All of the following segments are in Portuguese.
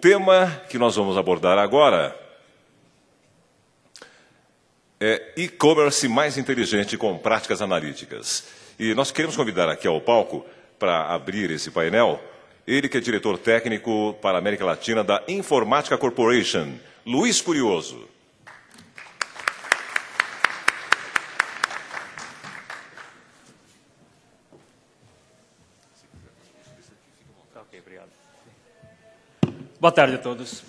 tema que nós vamos abordar agora é e-commerce mais inteligente com práticas analíticas. E nós queremos convidar aqui ao palco, para abrir esse painel, ele que é diretor técnico para a América Latina da Informática Corporation, Luiz Curioso. Ok, obrigado. Boa tarde a todos.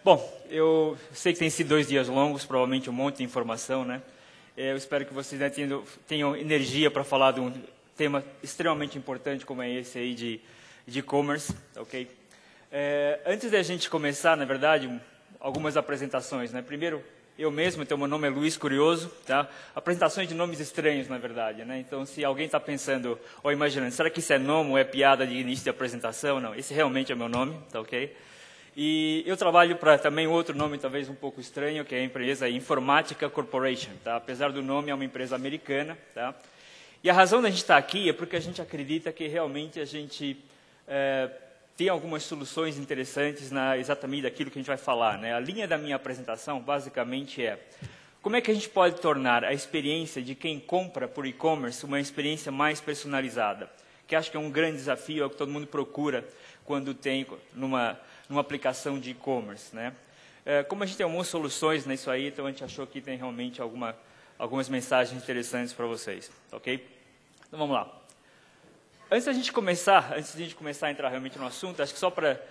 Bom, eu sei que tem sido 2 dias longos, provavelmente um monte de informação, né? Eu espero que vocês tenham energia para falar de um tema extremamente importante como é esse aí de e-commerce, ok? Antes da gente começar, na verdade, algumas apresentações, né? Primeiro, eu mesmo, então meu nome é Luiz Curioso, tá? Apresentações de nomes estranhos, na verdade, né? Então, se alguém está pensando ou imaginando, será que isso é nome ou é piada de início de apresentação? Não, esse realmente é meu nome, tá ok? E eu trabalho para também outro nome talvez um pouco estranho, que é a empresa Informática Corporation, tá? Apesar do nome, é uma empresa americana, tá? E a razão da gente estar aqui é porque a gente acredita que realmente a gente tem algumas soluções interessantes exatamente daquilo que a gente vai falar, né? A linha da minha apresentação, basicamente, é como é que a gente pode tornar a experiência de quem compra por e-commerce uma experiência mais personalizada, que acho que é um grande desafio, é o que todo mundo procura quando tem numa aplicação de e-commerce, né? Como a gente tem algumas soluções nisso aí, então a gente achou que tem realmente algumas mensagens interessantes para vocês, ok? Então vamos lá. Antes de a gente começar a entrar realmente no assunto, acho que só para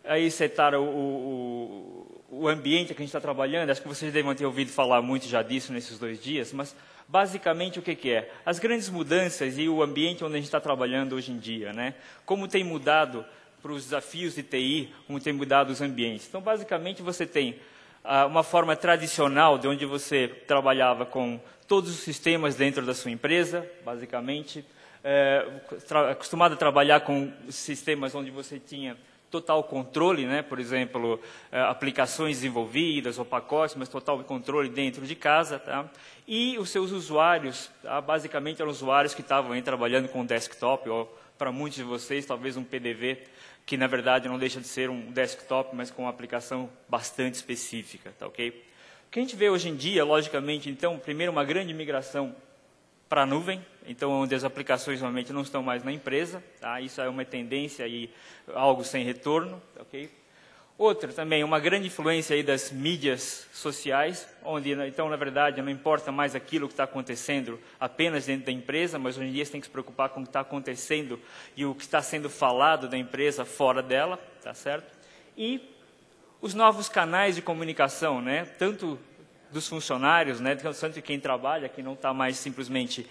aí setar o ambiente que a gente está trabalhando, acho que vocês devem ter ouvido falar muito já disso nesses 2 dias, mas basicamente o que é? As grandes mudanças e o ambiente onde a gente está trabalhando hoje em dia, né? Como tem mudado para os desafios de TI, como tem mudado os ambientes. Então, basicamente, você tem uma forma tradicional de onde você trabalhava com todos os sistemas dentro da sua empresa, basicamente, acostumado a trabalhar com sistemas onde você tinha total controle, né? Por exemplo, aplicações desenvolvidas ou pacotes, mas total controle dentro de casa, tá? E os seus usuários, tá? Basicamente, eram usuários que estavam aí trabalhando com desktop, ou para muitos de vocês, talvez um PDV, que na verdade não deixa de ser um desktop, mas com uma aplicação bastante específica, tá ok? O que a gente vê hoje em dia, logicamente, então, primeiro uma grande migração para a nuvem, então onde as aplicações normalmente não estão mais na empresa, tá? Isso é uma tendência e algo sem retorno, tá ok? Outra também, uma grande influência aí das mídias sociais, onde, então, na verdade, não importa mais aquilo que está acontecendo apenas dentro da empresa, mas hoje em dia você tem que se preocupar com o que está acontecendo e o que está sendo falado da empresa fora dela, tá certo? E os novos canais de comunicação, né? Tanto dos funcionários, né? Tanto de quem trabalha, que não está mais simplesmente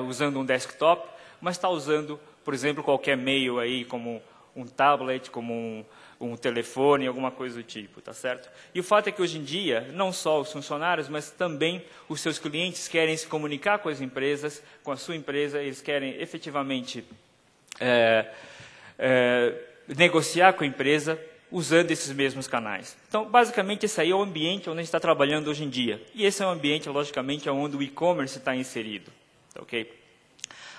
usando um desktop, mas está usando, por exemplo, qualquer meio aí, como um tablet, como um telefone, alguma coisa do tipo, tá certo? E o fato é que hoje em dia, não só os funcionários, mas também os seus clientes querem se comunicar com as empresas, com a sua empresa, eles querem efetivamente negociar com a empresa usando esses mesmos canais. Então, basicamente, esse aí é o ambiente onde a gente está trabalhando hoje em dia. E esse é um ambiente, logicamente, onde o e-commerce está inserido, ok?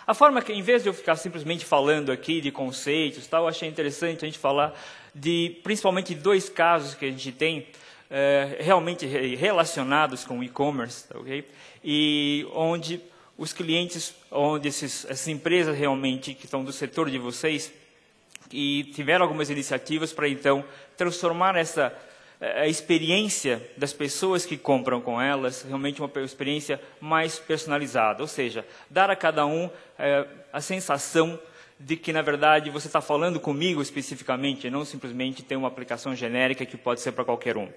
A forma que, em vez de eu ficar simplesmente falando aqui de conceitos, tal, eu achei interessante a gente falar principalmente de 2 casos que a gente tem realmente relacionados com o e-commerce, ok? E onde os clientes, onde essas empresas realmente que estão do setor de vocês, e tiveram algumas iniciativas para, então, transformar a experiência das pessoas que compram com elas, realmente uma experiência mais personalizada, ou seja, dar a cada um a sensação de que, na verdade, você está falando comigo especificamente, e não simplesmente ter uma aplicação genérica que pode ser para qualquer um.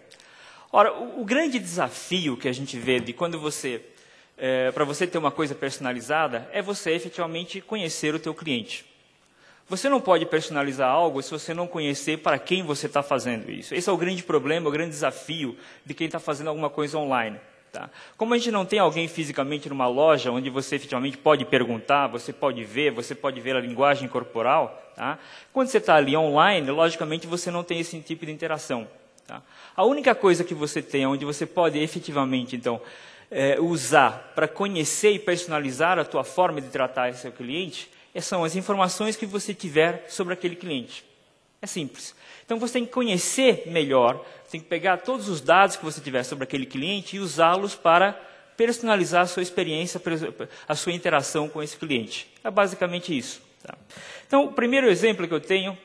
Ora, o grande desafio que a gente vê de quando para você ter uma coisa personalizada, é você efetivamente conhecer o teu cliente. Você não pode personalizar algo se você não conhecer para quem você está fazendo isso. Esse é o grande problema, o grande desafio de quem está fazendo alguma coisa online. Tá? Como a gente não tem alguém fisicamente numa loja, onde você efetivamente pode perguntar, você pode ver a linguagem corporal, tá? Quando você está ali online, logicamente você não tem esse tipo de interação. Tá? A única coisa que você tem, onde você pode efetivamente, então, usar para conhecer e personalizar a tua forma de tratar esse seu cliente, são as informações que você tiver sobre aquele cliente. É simples. Então, você tem que conhecer melhor, tem que pegar todos os dados que você tiver sobre aquele cliente e usá-los para personalizar a sua experiência, a sua interação com esse cliente. É basicamente isso. Tá? Então, o primeiro exemplo que eu tenho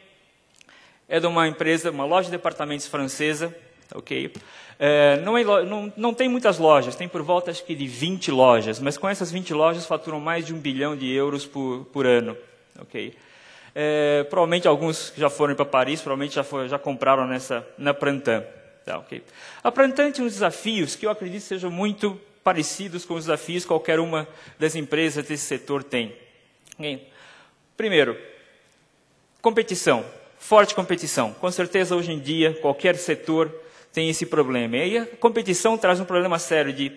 é de uma empresa, uma loja de departamentos francesa. Okay? Não tem muitas lojas, tem por volta acho que de 20 lojas, mas com essas 20 lojas faturam mais de 1 bilhão de euros por ano. Okay? Provavelmente alguns já foram para Paris, provavelmente já compraram na Printemps. Tá, okay? A Printemps tem uns desafios que eu acredito sejam muito parecidos com os desafios que qualquer uma das empresas desse setor tem. Okay? Primeiro, competição, forte competição. Com certeza, hoje em dia, qualquer setor tem esse problema. E aí a competição traz um problema sério de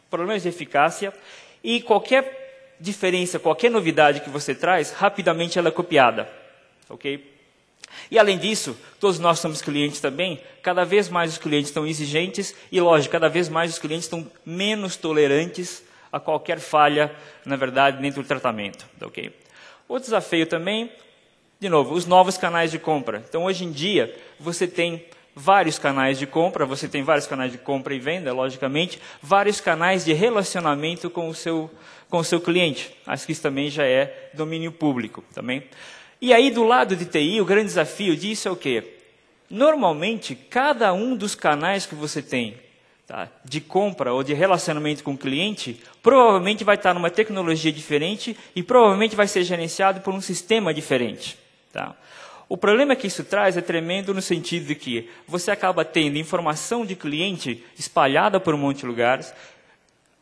problemas de eficácia e qualquer diferença, qualquer novidade que você traz, rapidamente ela é copiada. Okay? E além disso, todos nós somos clientes também, cada vez mais os clientes estão exigentes e, lógico, cada vez mais os clientes estão menos tolerantes a qualquer falha, na verdade, dentro do tratamento. Okay? Outro desafio também, de novo, os novos canais de compra. Então, hoje em dia, você tem vários canais de compra, você tem vários canais de compra e venda, logicamente, vários canais de relacionamento com o seu cliente. Acho que isso também já é domínio público também. E aí, do lado de TI, o grande desafio disso é o quê? Normalmente, cada um dos canais que você tem, tá, de compra ou de relacionamento com o cliente, provavelmente vai estar numa tecnologia diferente e provavelmente vai ser gerenciado por um sistema diferente. Tá? O problema que isso traz é tremendo no sentido de que você acaba tendo informação de cliente espalhada por um monte de lugares,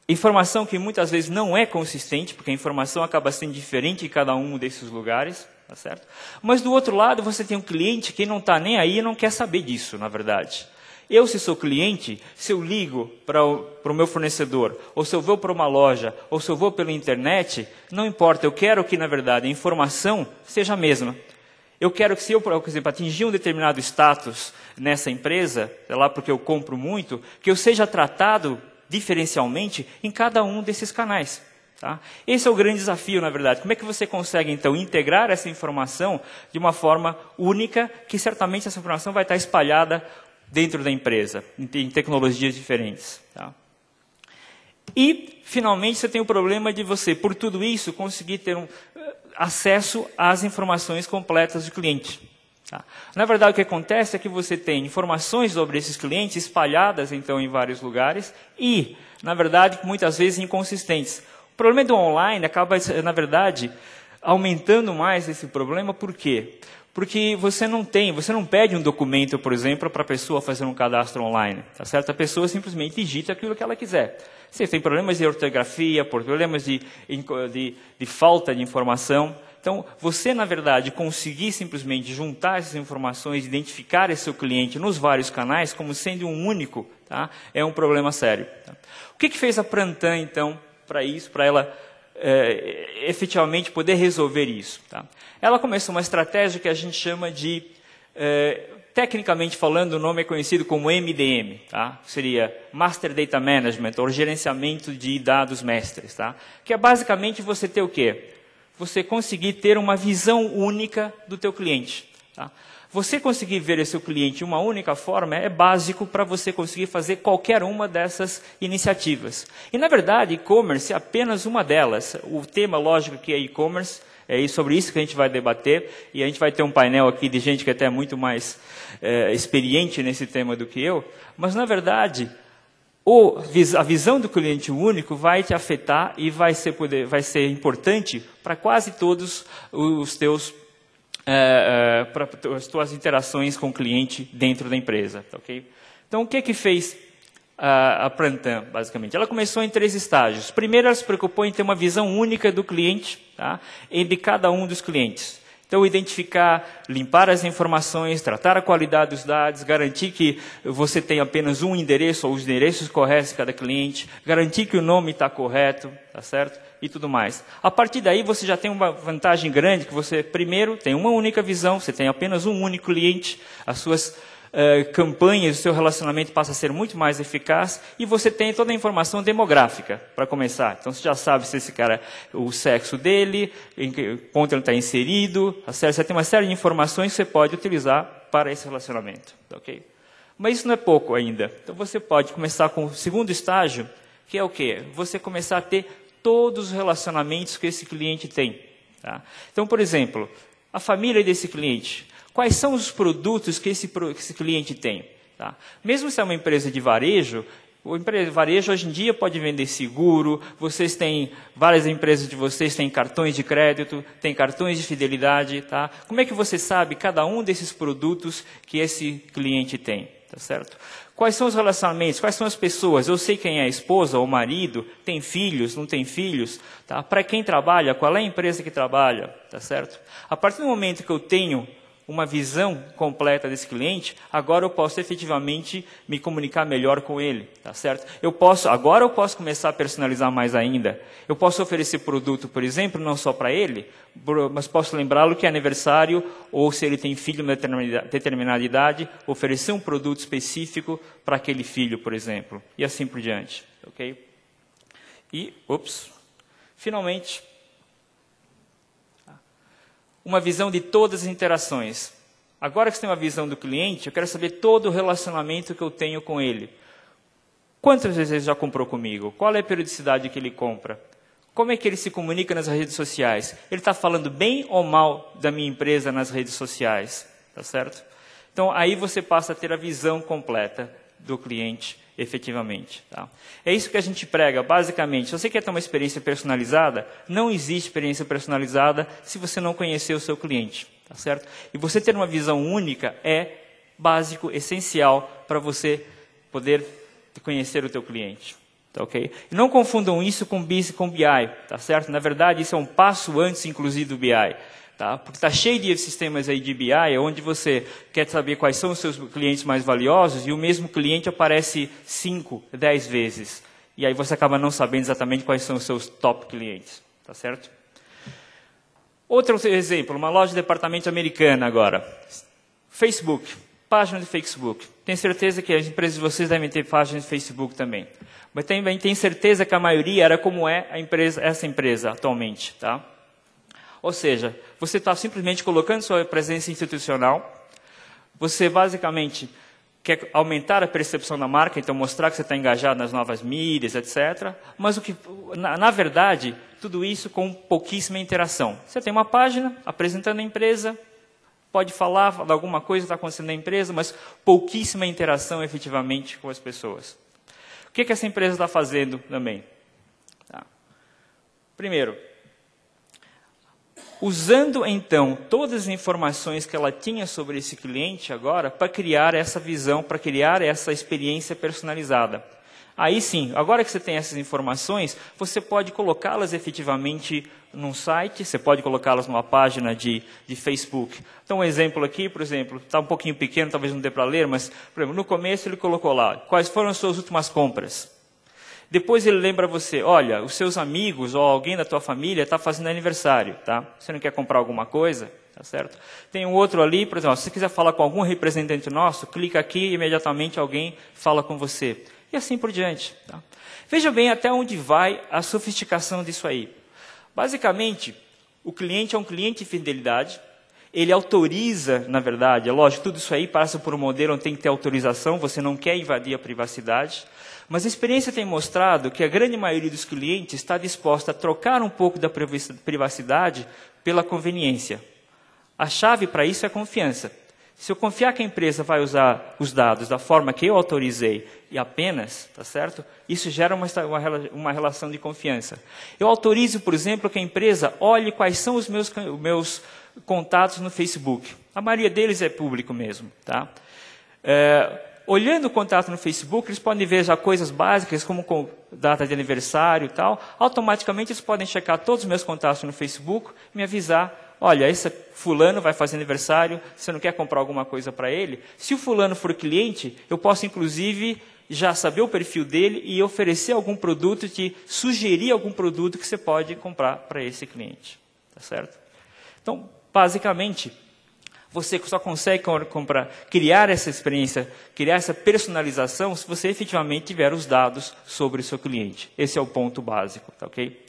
informação que muitas vezes não é consistente, porque a informação acaba sendo diferente em cada um desses lugares. Tá certo? Mas do outro lado, você tem um cliente que não está nem aí e não quer saber disso, na verdade. Eu, se sou cliente, se eu ligo para o meu fornecedor, ou se eu vou para uma loja, ou se eu vou pela internet, não importa, eu quero que, na verdade, a informação seja a mesma. Eu quero que, se eu, por exemplo, atingir um determinado status nessa empresa, é lá porque eu compro muito, que eu seja tratado diferencialmente em cada um desses canais. Tá? Esse é o grande desafio, na verdade. Como é que você consegue, então, integrar essa informação de uma forma única, que certamente essa informação vai estar espalhada dentro da empresa, em tecnologias diferentes. Tá? E, finalmente, você tem o problema de você, por tudo isso, conseguir ter acesso às informações completas do cliente. Tá? Na verdade, o que acontece é que você tem informações sobre esses clientes espalhadas, então, em vários lugares e, na verdade, muitas vezes inconsistentes. O problema do online acaba, na verdade, aumentando mais esse problema. Por quê? Porque você não pede um documento, por exemplo, para a pessoa fazer um cadastro online. Tá certo? A pessoa simplesmente digita aquilo que ela quiser. Você tem problemas de ortografia, problemas de falta de informação. Então, você, na verdade, conseguir simplesmente juntar essas informações, identificar esse seu cliente nos vários canais como sendo um único, tá? É um problema sério. Tá? O que fez a Printemps, então, para isso, para ela efetivamente poder resolver isso? Tá? Ela começou uma estratégia que a gente chama de, tecnicamente falando, o nome é conhecido como MDM, tá? Seria Master Data Management, ou gerenciamento de dados mestres, tá? Que é basicamente você ter o quê? Você conseguir ter uma visão única do teu cliente. Tá? Você conseguir ver esse seu cliente de uma única forma é básico para você conseguir fazer qualquer uma dessas iniciativas. E, na verdade, e-commerce é apenas uma delas. O tema, lógico, que é e-commerce, é sobre isso que a gente vai debater. E a gente vai ter um painel aqui de gente que até é muito mais experiente nesse tema do que eu. Mas, na verdade, a visão do cliente único vai te afetar e vai ser importante para quase todos os teus para as tuas interações com o cliente dentro da empresa. Okay? Então, o que fez a Printemps, basicamente? Ela começou em 3 estágios. Primeiro, ela se preocupou em ter uma visão única do cliente, tá? Entre cada um dos clientes. Então, identificar, limpar as informações, tratar a qualidade dos dados, garantir que você tem apenas um endereço, ou os endereços corretos de cada cliente, garantir que o nome está correto, tá certo? E tudo mais. A partir daí, você já tem uma vantagem grande, que você, primeiro, tem uma única visão, você tem apenas um único cliente, as suas campanhas, o seu relacionamento passa a ser muito mais eficaz e você tem toda a informação demográfica para começar. Então você já sabe se esse cara, o sexo dele, em que ponto ele está inserido, você tem uma série de informações que você pode utilizar para esse relacionamento. Ok? Mas isso não é pouco ainda. Então você pode começar com o segundo estágio, que é o quê? Você começar a ter todos os relacionamentos que esse cliente tem. Tá? Então, por exemplo, a família desse cliente. Quais são os produtos que esse cliente tem? Tá? Mesmo se é uma empresa de varejo, varejo hoje em dia pode vender seguro, vocês têm, várias empresas de vocês têm cartões de crédito, têm cartões de fidelidade. Tá? Como é que você sabe cada um desses produtos que esse cliente tem? Tá certo? Quais são os relacionamentos? Quais são as pessoas? Eu sei quem é a esposa ou o marido, tem filhos, não tem filhos? Tá? Para quem trabalha? Qual é a empresa que trabalha? Tá certo? A partir do momento que eu tenho uma visão completa desse cliente, agora eu posso efetivamente me comunicar melhor com ele, tá certo? Agora eu posso começar a personalizar mais ainda. Eu posso oferecer produto, por exemplo, não só para ele, mas posso lembrá-lo que é aniversário, ou se ele tem filho de determinada idade, oferecer um produto específico para aquele filho, por exemplo, e assim por diante, ok? E, finalmente, uma visão de todas as interações. Agora que você tem uma visão do cliente, eu quero saber todo o relacionamento que eu tenho com ele. Quantas vezes ele já comprou comigo? Qual é a periodicidade que ele compra? Como é que ele se comunica nas redes sociais? Ele está falando bem ou mal da minha empresa nas redes sociais? Tá certo? Então, aí você passa a ter a visão completa do cliente, efetivamente. Tá? É isso que a gente prega, basicamente. Se você quer ter uma experiência personalizada, não existe experiência personalizada se você não conhecer o seu cliente. Tá certo? E você ter uma visão única é básico, essencial, para você poder conhecer o teu cliente. Tá, okay? E não confundam isso com BI, tá certo? Na verdade, isso é um passo antes, inclusive, do BI. Tá? Porque está cheio de sistemas aí de BI, onde você quer saber quais são os seus clientes mais valiosos e o mesmo cliente aparece 5, 10 vezes. E aí você acaba não sabendo exatamente quais são os seus top clientes. Tá certo? Outro exemplo, uma loja de departamento americana agora. Facebook, página de Facebook. Tenho certeza que as empresas de vocês devem ter páginas de Facebook também. Mas também tenho certeza que a maioria era como é essa empresa atualmente. Tá? Ou seja, você está simplesmente colocando sua presença institucional, você basicamente quer aumentar a percepção da marca, então mostrar que você está engajado nas novas mídias, etc. Mas, na verdade, tudo isso com pouquíssima interação. Você tem uma página apresentando a empresa, pode falar de alguma coisa que está acontecendo na empresa, mas pouquíssima interação efetivamente com as pessoas. O que essa empresa está fazendo também? Tá. Primeiro, usando, então, todas as informações que ela tinha sobre esse cliente agora para criar essa visão, para criar essa experiência personalizada. Aí sim, agora que você tem essas informações, você pode colocá-las efetivamente num site, você pode colocá-las numa página de Facebook. Então, um exemplo aqui, por exemplo, está um pouquinho pequeno, talvez não dê para ler, mas, por exemplo, no começo ele colocou lá, quais foram as suas últimas compras? Depois ele lembra você, olha, os seus amigos ou alguém da tua família está fazendo aniversário, tá? Você não quer comprar alguma coisa? Tá certo? Tem um outro ali, por exemplo, se você quiser falar com algum representante nosso, clica aqui e imediatamente alguém fala com você. E assim por diante. Tá? Veja bem até onde vai a sofisticação disso aí. Basicamente, o cliente é um cliente de fidelidade, ele autoriza, na verdade, é lógico, tudo isso aí passa por um modelo onde tem que ter autorização, você não quer invadir a privacidade, mas a experiência tem mostrado que a grande maioria dos clientes está disposta a trocar um pouco da privacidade pela conveniência. A chave para isso é a confiança. Se eu confiar que a empresa vai usar os dados da forma que eu autorizei e apenas, tá certo? Isso gera uma relação de confiança. Eu autorizo, por exemplo, que a empresa olhe quais são os meus contatos no Facebook. A maioria deles é público mesmo, tá? Olhando o contato no Facebook, eles podem ver já coisas básicas, como data de aniversário e tal. Automaticamente, eles podem checar todos os meus contatos no Facebook e me avisar, olha, esse fulano vai fazer aniversário, você não quer comprar alguma coisa para ele? Se o fulano for cliente, eu posso, inclusive, já saber o perfil dele e oferecer algum produto, te sugerir algum produto que você pode comprar para esse cliente. Tá certo? Então, basicamente, Você só consegue criar essa experiência, criar essa personalização, se você efetivamente tiver os dados sobre o seu cliente. Esse é o ponto básico, tá ok?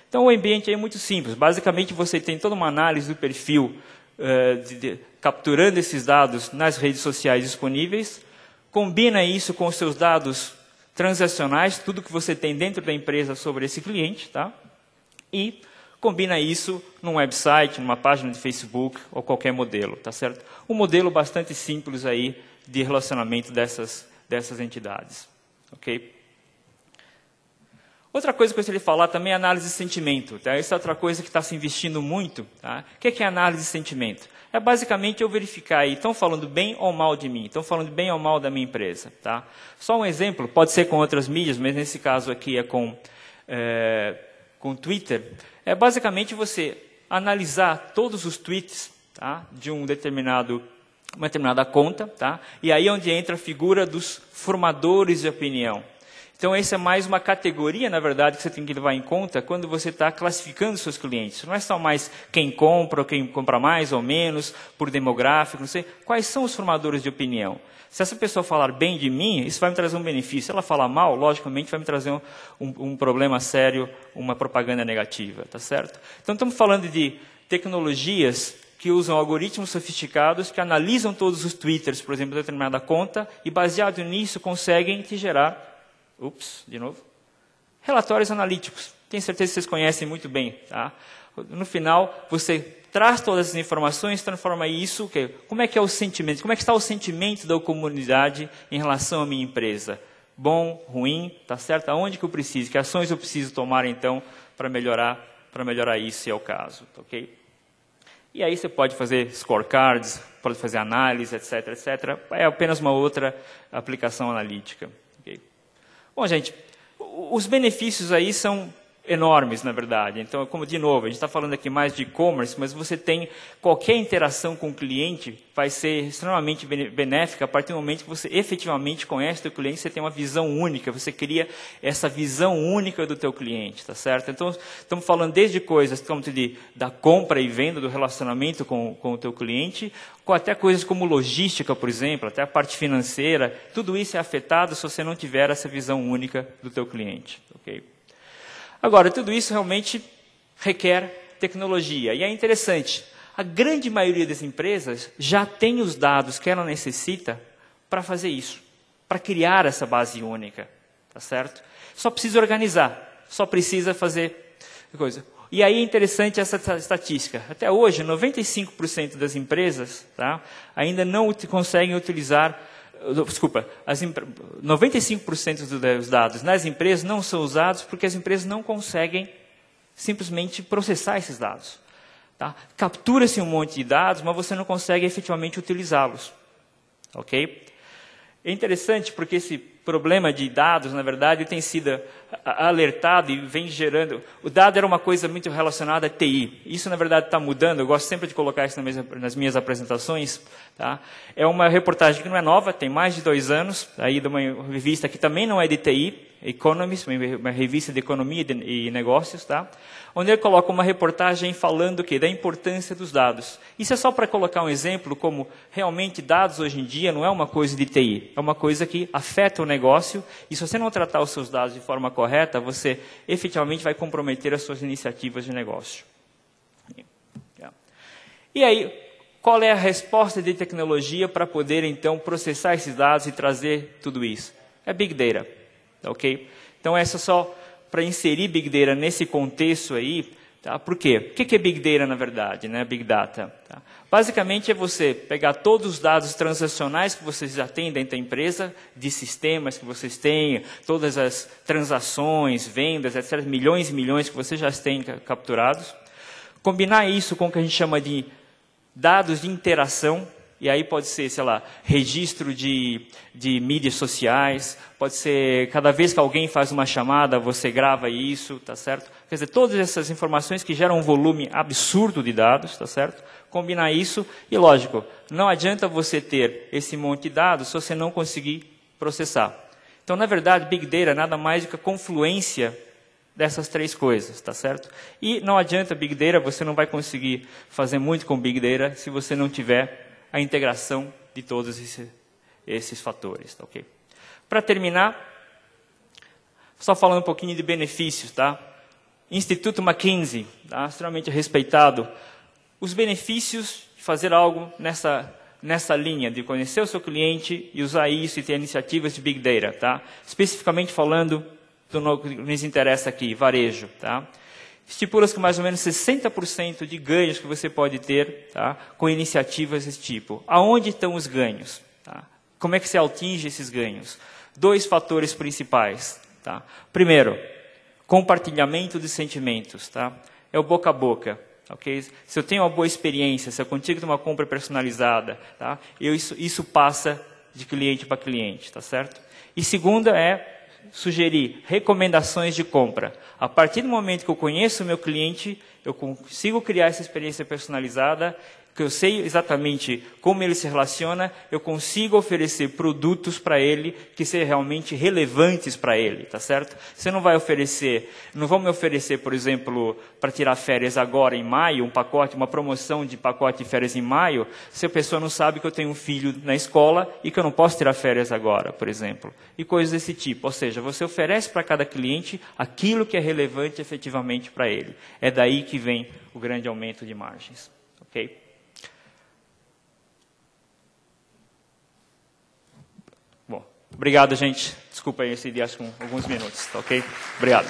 Então, o ambiente é muito simples. Basicamente, você tem toda uma análise do perfil, capturando esses dados nas redes sociais disponíveis, combina isso com os seus dados transacionais, tudo que você tem dentro da empresa sobre esse cliente, tá? E combina isso num website, numa página de Facebook ou qualquer modelo, tá certo? Um modelo bastante simples aí de relacionamento dessas entidades, ok? Outra coisa que eu gostaria de falar também é análise de sentimento, tá? Essa é outra coisa que está se investindo muito, tá? O que é análise de sentimento? É basicamente eu verificar aí, estão falando bem ou mal de mim, estão falando bem ou mal da minha empresa, tá? Só um exemplo, pode ser com outras mídias, mas nesse caso aqui é com Twitter, é basicamente você analisar todos os tweets, tá, de uma determinada conta, tá, e aí é onde entra a figura dos formadores de opinião. Então, essa é mais uma categoria, na verdade, que você tem que levar em conta quando você está classificando seus clientes. Não é só mais quem compra, ou quem compra mais ou menos, por demográfico, não sei. Quais são os formadores de opinião? Se essa pessoa falar bem de mim, isso vai me trazer um benefício. Se ela falar mal, logicamente, vai me trazer um problema sério, uma propaganda negativa, tá certo? Então, estamos falando de tecnologias que usam algoritmos sofisticados, que analisam todos os twitters, por exemplo, de determinada conta, e baseado nisso, conseguem te gerar relatórios analíticos. Tenho certeza que vocês conhecem muito bem, tá? No final, você traz todas essas informações, transforma isso, como é que é o sentimento, como é que está o sentimento da comunidade em relação à minha empresa? Bom, ruim, tá certo? Aonde que eu preciso, que ações eu preciso tomar, então, para melhorar isso, se é o caso, tá, ok? E aí você pode fazer scorecards, pode fazer análise, etc, etc. É apenas uma outra aplicação analítica. Okay? Bom, gente, os benefícios aí são enormes, na verdade. Então, como de novo, a gente está falando aqui mais de e-commerce, mas você tem qualquer interação com o cliente vai ser extremamente benéfica a partir do momento que você efetivamente conhece o teu cliente, você tem uma visão única, você cria essa visão única do teu cliente, tá certo? Então, estamos falando desde coisas como da compra e venda, do relacionamento com o teu cliente, com até coisas como logística, por exemplo, até a parte financeira, tudo isso é afetado se você não tiver essa visão única do teu cliente, ok? Agora, tudo isso realmente requer tecnologia. E é interessante, a grande maioria das empresas já tem os dados que ela necessita para fazer isso, para criar essa base única, tá certo? Só precisa organizar, só precisa fazer coisa. E aí é interessante essa estatística. Até hoje, 95% das empresas, tá, ainda não conseguem utilizar... Desculpa, 95% dos dados nas empresas não são usados porque as empresas não conseguem simplesmente processar esses dados. Tá? Captura-se um monte de dados, mas você não consegue efetivamente utilizá-los. Ok? É interessante porque esse problema de dados, na verdade, tem sido alertado e vem gerando... O dado era uma coisa muito relacionada a TI. Isso, na verdade, está mudando. Eu gosto sempre de colocar isso nas minhas apresentações. Tá? É uma reportagem que não é nova, tem mais de 2 anos, aí de uma revista que também não é de TI, Economist, uma revista de economia e negócios, tá? Onde ele coloca uma reportagem falando da importância dos dados. Isso é só para colocar um exemplo como realmente dados hoje em dia não é uma coisa de TI, é uma coisa que afeta o negócio e se você não tratar os seus dados de forma correta, você efetivamente vai comprometer as suas iniciativas de negócio. E aí, qual é a resposta de tecnologia para poder então processar esses dados e trazer tudo isso? É Big Data. Ok? Então, essa só para inserir Big Data nesse contexto aí, tá? Por quê? O que é Big Data, na verdade, né? Big Data. Tá? Basicamente, é você pegar todos os dados transacionais que vocês já têm dentro da empresa, de sistemas que vocês têm, todas as transações, vendas, etc., milhões e milhões que vocês já têm capturados, combinar isso com o que a gente chama de dados de interação. E aí pode ser, sei lá, registro de mídias sociais, pode ser, cada vez que alguém faz uma chamada, você grava isso, tá certo? Quer dizer, todas essas informações que geram um volume absurdo de dados, tá certo? Combinar isso, e lógico, não adianta você ter esse monte de dados se você não conseguir processar. Então, na verdade, Big Data nada mais do que a confluência dessas 3 coisas, tá certo? E não adianta Big Data, você não vai conseguir fazer muito com Big Data se você não tiver a integração de todos esses fatores. Tá, okay? Para terminar, só falando um pouquinho de benefícios. Tá? Instituto McKinsey, tá? Extremamente respeitado. Os benefícios de fazer algo nessa linha, de conhecer o seu cliente e usar isso e ter iniciativas de Big Data. Tá? Especificamente falando do que nos interessa aqui, varejo. Tá? Estipula que mais ou menos 60% de ganhos que você pode ter, tá, com iniciativas desse tipo. Aonde estão os ganhos? Tá? Como é que se atinge esses ganhos? 2 fatores principais. Tá? Primeiro, compartilhamento de sentimentos. Tá? É o boca a boca. Okay? Se eu tenho uma boa experiência, se eu consigo ter uma compra personalizada, tá? Isso passa de cliente para cliente. Tá certo? E segunda é sugerir recomendações de compra. A partir do momento que eu conheço o meu cliente, eu consigo criar essa experiência personalizada, que eu sei exatamente como ele se relaciona, eu consigo oferecer produtos para ele que sejam realmente relevantes para ele, tá certo? Você não vai oferecer, não vão me oferecer, por exemplo, para tirar férias agora em maio, uma promoção de pacote de férias em maio, se a pessoa não sabe que eu tenho um filho na escola e que eu não posso tirar férias agora, por exemplo. E coisas desse tipo. Ou seja, você oferece para cada cliente aquilo que é relevante efetivamente para ele. É daí que vem o grande aumento de margens. Ok? Obrigado, gente. Desculpa aí esse dia com alguns minutos, tá ok? Obrigado.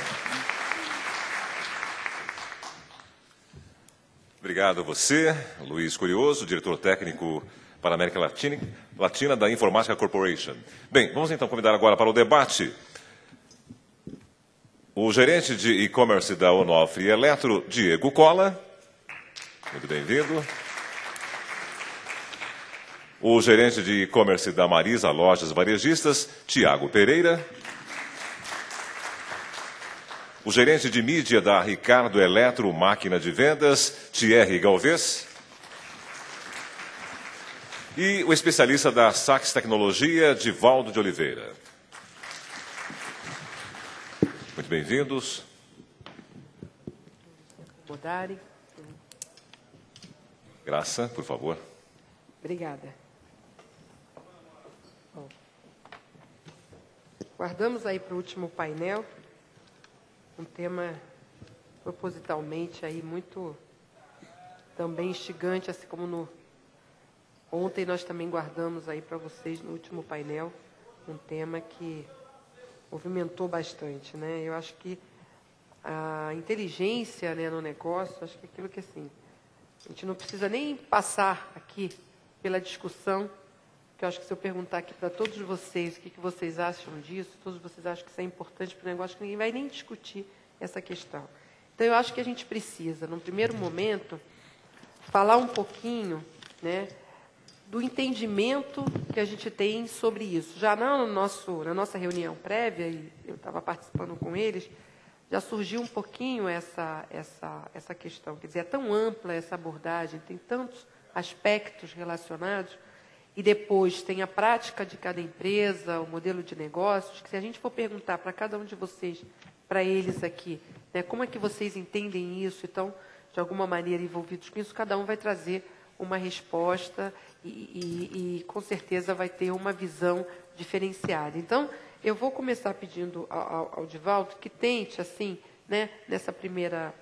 Obrigado a você, Luiz Curioso, diretor técnico para a América Latina da Informática Corporation. Bem, vamos então convidar agora para o debate o gerente de e-commerce da Onofre Eletro, Diego Cola. Muito bem-vindo. O gerente de e-commerce da Marisa Lojas Varejistas, Tiago Pereira. O gerente de mídia da Ricardo Eletro Máquina de Vendas, Thierry Galvez. E o especialista da Saks Tecnologia, Divaldo de Oliveira. Muito bem-vindos. Bodari. Graça, por favor. Obrigada. Bom, guardamos aí para o último painel um tema propositalmente aí muito também instigante, assim como ontem nós também guardamos aí para vocês no último painel um tema que movimentou bastante, né? Eu acho que a inteligência, né, no negócio, acho que aquilo que assim, a gente não precisa nem passar aqui pela discussão, que eu acho que se eu perguntar aqui para todos vocês o que vocês acham disso, todos vocês acham que isso é importante para o negócio, que ninguém vai nem discutir essa questão. Então, eu acho que a gente precisa, num primeiro momento, falar um pouquinho, né, do entendimento que a gente tem sobre isso. Já na nossa reunião prévia, e eu estava participando com eles, já surgiu um pouquinho essa questão. Quer dizer, é tão ampla essa abordagem, tem tantos aspectos relacionados, e depois tem a prática de cada empresa, o modelo de negócios, que se a gente for perguntar para cada um de vocês, para eles aqui, né, como é que vocês entendem isso, então, de alguma maneira envolvidos com isso, cada um vai trazer uma resposta e com certeza vai ter uma visão diferenciada. Então, eu vou começar pedindo ao Divaldo que tente, assim, né, nessa primeira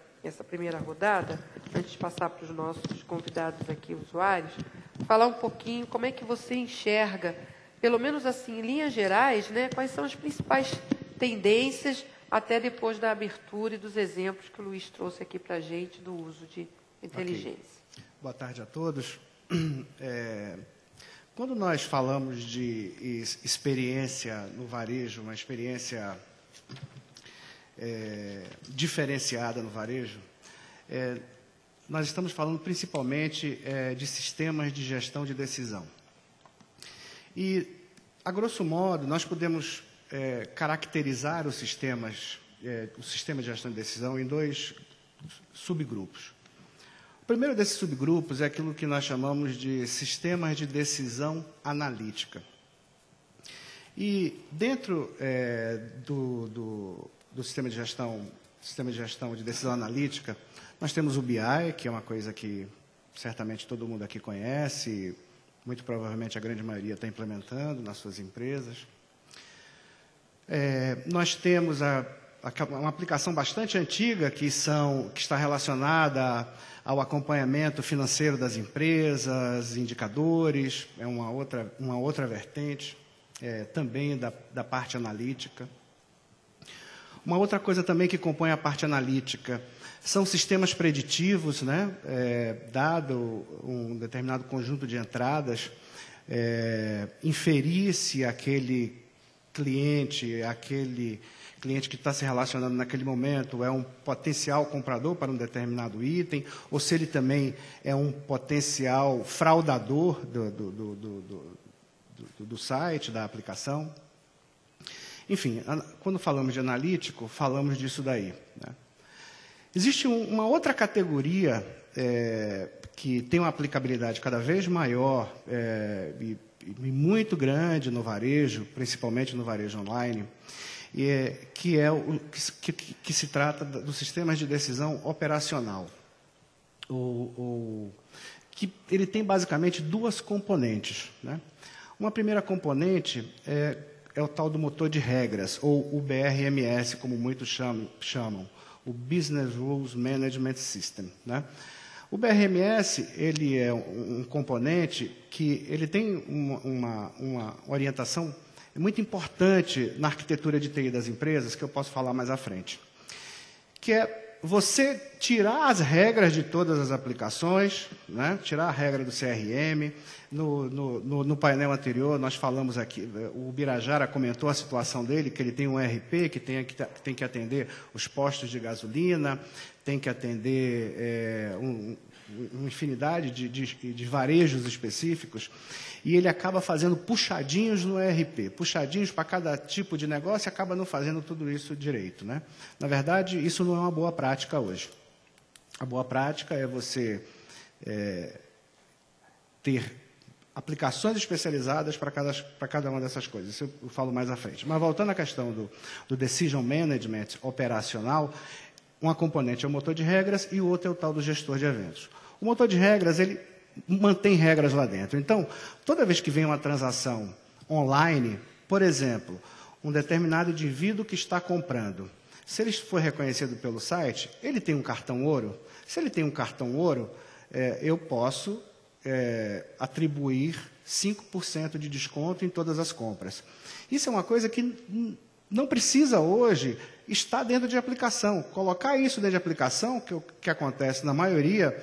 rodada, antes de passar para os nossos convidados aqui, usuários, falar um pouquinho como é que você enxerga, pelo menos assim, em linhas gerais, né, quais são as principais tendências, até depois da abertura e dos exemplos que o Luiz trouxe aqui para a gente do uso de inteligência. Okay. Boa tarde a todos. Quando nós falamos de experiência no varejo, uma experiência diferenciada no varejo, nós estamos falando principalmente de sistemas de gestão de decisão. E, a grosso modo, nós podemos caracterizar os sistemas, o sistema de gestão de decisão em 2 subgrupos. O primeiro desses subgrupos é aquilo que nós chamamos de sistemas de decisão analítica. E dentro do sistema de gestão de decisão analítica, nós temos o BI, que é uma coisa que certamente todo mundo aqui conhece, muito provavelmente a grande maioria está implementando nas suas empresas. Nós temos uma aplicação bastante antiga que está relacionada ao acompanhamento financeiro das empresas, indicadores, é uma outra vertente, também da parte analítica. Uma outra coisa também que compõe a parte analítica são sistemas preditivos, né? Dado um determinado conjunto de entradas, inferir se aquele cliente que está se relacionando naquele momento é um potencial comprador para um determinado item, ou se ele também é um potencial fraudador do site, da aplicação. Enfim, quando falamos de analítico, falamos disso daí, né? Existe uma outra categoria que tem uma aplicabilidade cada vez maior e muito grande no varejo, principalmente no varejo online, que se trata dos sistemas de decisão operacional. Que ele tem basicamente duas componentes, né? Uma primeira componente é o tal do motor de regras, ou o BRMS, como muitos chamam, o Business Rules Management System, né? O BRMS, ele é um componente que ele tem uma orientação muito importante na arquitetura de TI das empresas, que eu posso falar mais à frente, que é você tirar as regras de todas as aplicações, né? Tirar a regra do CRM. No painel anterior, nós falamos aqui, o Birajara comentou a situação dele, que ele tem um ERP que tem que atender os postos de gasolina, tem que atender uma infinidade de varejos específicos, e ele acaba fazendo puxadinhos no ERP, puxadinhos para cada tipo de negócio, e acaba não fazendo tudo isso direito, né? Na verdade, isso não é uma boa prática hoje. A boa prática é você ter aplicações especializadas para cada uma dessas coisas. Isso eu falo mais à frente. Mas voltando à questão do Decision Management operacional, uma componente é o motor de regras e o outro é o tal do gestor de eventos. O motor de regras, ele mantém regras lá dentro. Então, toda vez que vem uma transação online, por exemplo, um determinado indivíduo que está comprando, se ele for reconhecido pelo site, ele tem um cartão ouro. Se ele tem um cartão ouro, eu posso atribuir 5% de desconto em todas as compras. Isso é uma coisa que não precisa hoje estar dentro de aplicação. Colocar isso dentro de aplicação, que acontece na maioria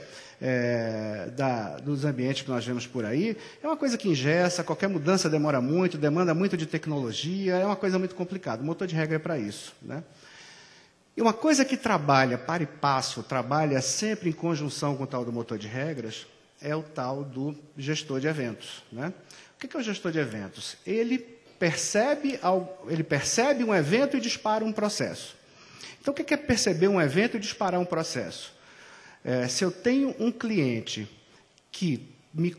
dos ambientes que nós vemos por aí, é uma coisa que engessa, qualquer mudança demora muito, demanda muito de tecnologia, é uma coisa muito complicada. O motor de regra é para isso, né? E uma coisa que trabalha para e passo, trabalha sempre em conjunção com o tal do motor de regras, é o tal do gestor de eventos, né? O que é o gestor de eventos? Ele percebe um evento e dispara um processo. Então, o que é perceber um evento e disparar um processo? Se eu tenho um cliente que me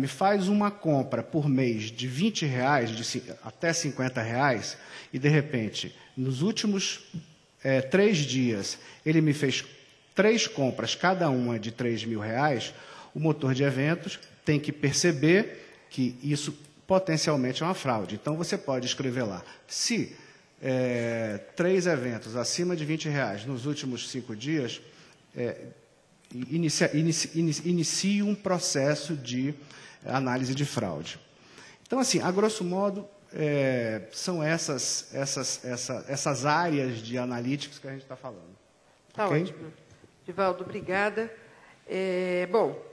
faz uma compra por mês de R$20, até R$50, e, de repente, nos últimos 3 dias, ele me fez 3 compras, cada uma de R$3.000, o motor de eventos tem que perceber que isso potencialmente é uma fraude. Então, você pode escrever lá, se 3 eventos acima de R$20 nos últimos 5 dias, inicie um processo de análise de fraude. Então, assim, a grosso modo, são essas áreas de analíticos que a gente está falando. Está okay? Ótimo. Divaldo, obrigada. Bom,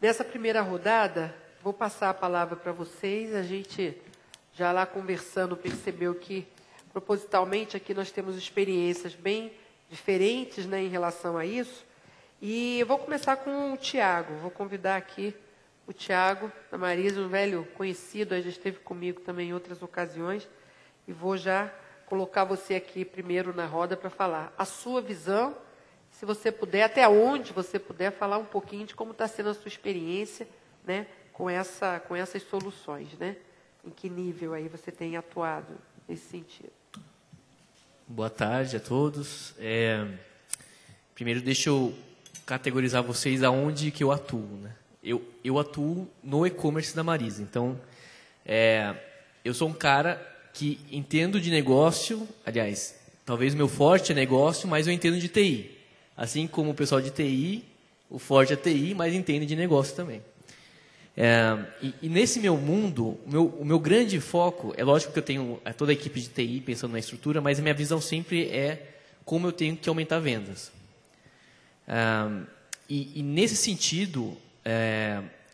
nessa primeira rodada, vou passar a palavra para vocês. A gente, já lá conversando, percebeu que, propositalmente, aqui nós temos experiências bem diferentes, né, em relação a isso. E eu vou começar com o Tiago. Vou convidar aqui o Tiago da Marisa, um velho conhecido, já esteve comigo também em outras ocasiões. E vou já colocar você aqui primeiro na roda para falar a sua visão, se você puder, até onde você puder, falar um pouquinho de como está sendo a sua experiência, né, com essas soluções, né? Em que nível aí você tem atuado nesse sentido? Boa tarde a todos. Primeiro, deixa eu categorizar vocês aonde que eu atuo, né? eu atuo no e-commerce da Marisa. Então, eu sou um cara que entendo de negócio, aliás, talvez o meu forte é negócio, mas eu entendo de TI. Assim como o pessoal de TI, o forte é TI, mas entende de negócio também. E nesse meu mundo, o meu grande foco, é lógico que eu tenho toda a equipe de TI pensando na estrutura, mas a minha visão sempre é como eu tenho que aumentar vendas. E nesse sentido,